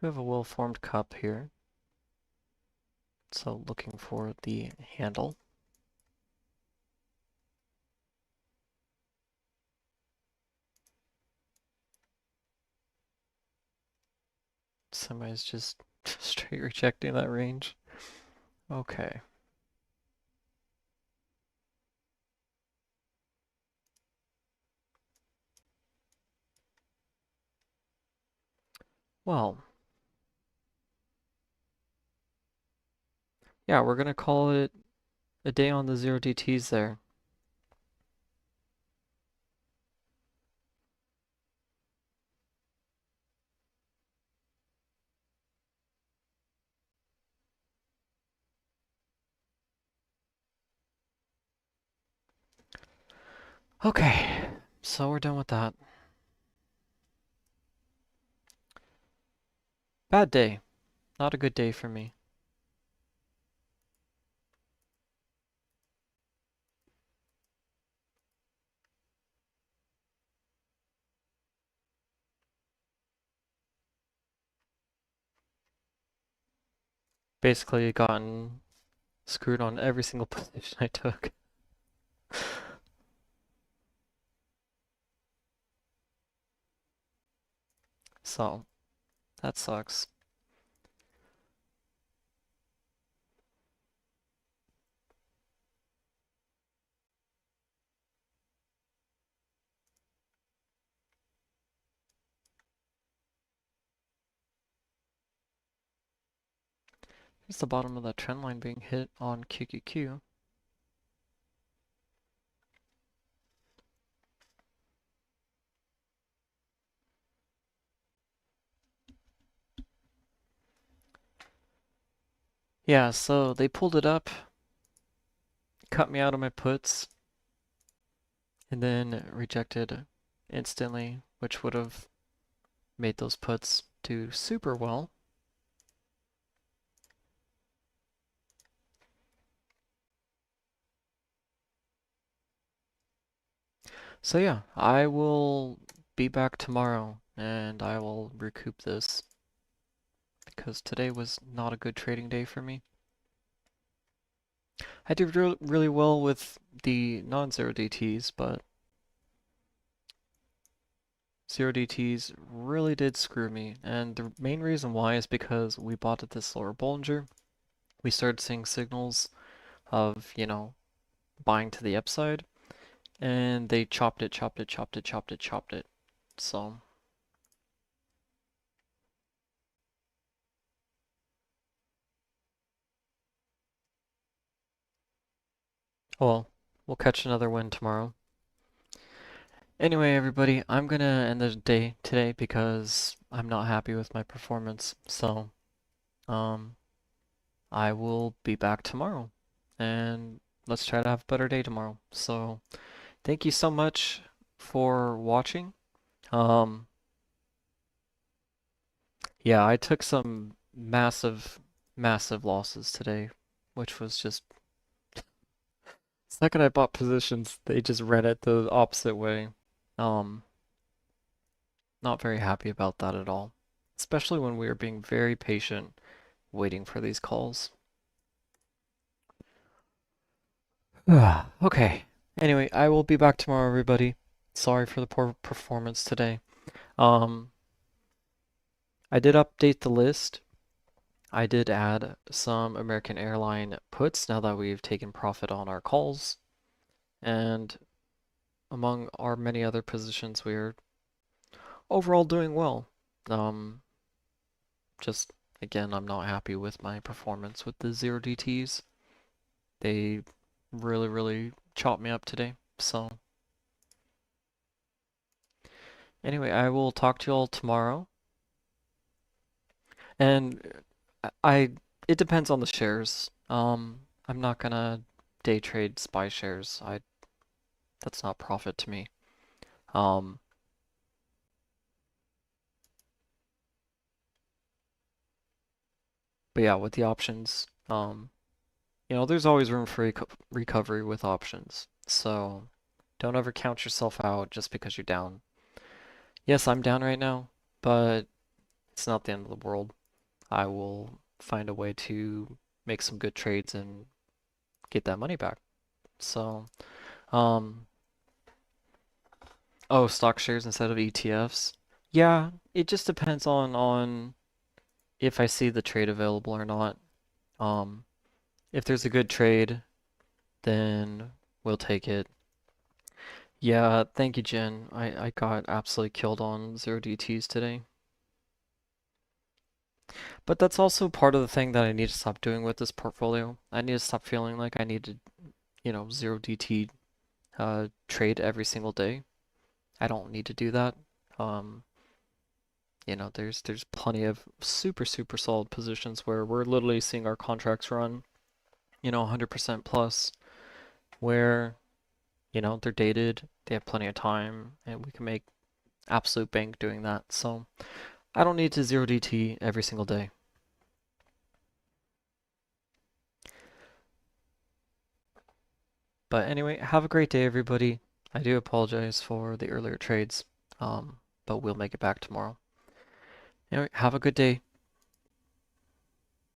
Do have a well-formed cup here. So looking for the handle. Somebody's just straight rejecting that range. Okay. Well. Yeah, we're gonna call it a day on the 0DTs there. Okay, so we're done with that. Bad day. Not a good day for me. basically gotten screwed on every single position I took. So, that sucks. Here's the bottom of that trend line being hit on QQQ. Yeah, so they pulled it up, cut me out of my puts, and then rejected instantly, which would have made those puts do super well. So yeah, I will be back tomorrow and I will recoup this because today was not a good trading day for me. I did really well with the non-zero DTs, but zero DTs really did screw me. And the main reason why is because we bought at this lower Bollinger. We started seeing signals of, buying to the upside, and they chopped it. So, well, we'll catch another win tomorrow. Anyway, everybody, I'm gonna end the day today because I'm not happy with my performance. So, um, I will be back tomorrow, and let's try to have a better day tomorrow. So, thank you so much for watching. Um, yeah, I took some massive losses today, which was just the second I bought positions, they just ran it the opposite way. Um, Not very happy about that at all, especially when we were being very patient waiting for these calls. Okay. Anyway, I will be back tomorrow, everybody. Sorry for the poor performance today. Um, I did update the list. I did add some American Airline puts now that we've taken profit on our calls. And among our many other positions, we're overall doing well. Um, just again, I'm not happy with my performance with the zero DTs. They really chopped me up today. So anyway, I will talk to you all tomorrow. And I it depends on the shares. I'm not gonna day trade SPY shares. That's not profit to me. Um, but yeah, with the options, there's always room for recovery with options. So don't ever count yourself out just because you're down. Yes, I'm down right now, but it's not the end of the world. I will find a way to make some good trades and get that money back. So, um, oh, stock shares instead of ETFs. Yeah, it just depends on if I see the trade available or not. Um, if there's a good trade, then we'll take it. Yeah, thank you, Jen. I got absolutely killed on zero DTs today. But that's also part of the thing that I need to stop doing with this portfolio. I need to stop feeling like I need to, zero DT trade every single day. I don't need to do that. Um, there's plenty of super solid positions where we're literally seeing our contracts run, 100% plus, where, they're dated, they have plenty of time, and we can make absolute bank doing that. So I don't need to zero DT every single day. But anyway, have a great day, everybody. I do apologize for the earlier trades, but we'll make it back tomorrow. Anyway, have a good day.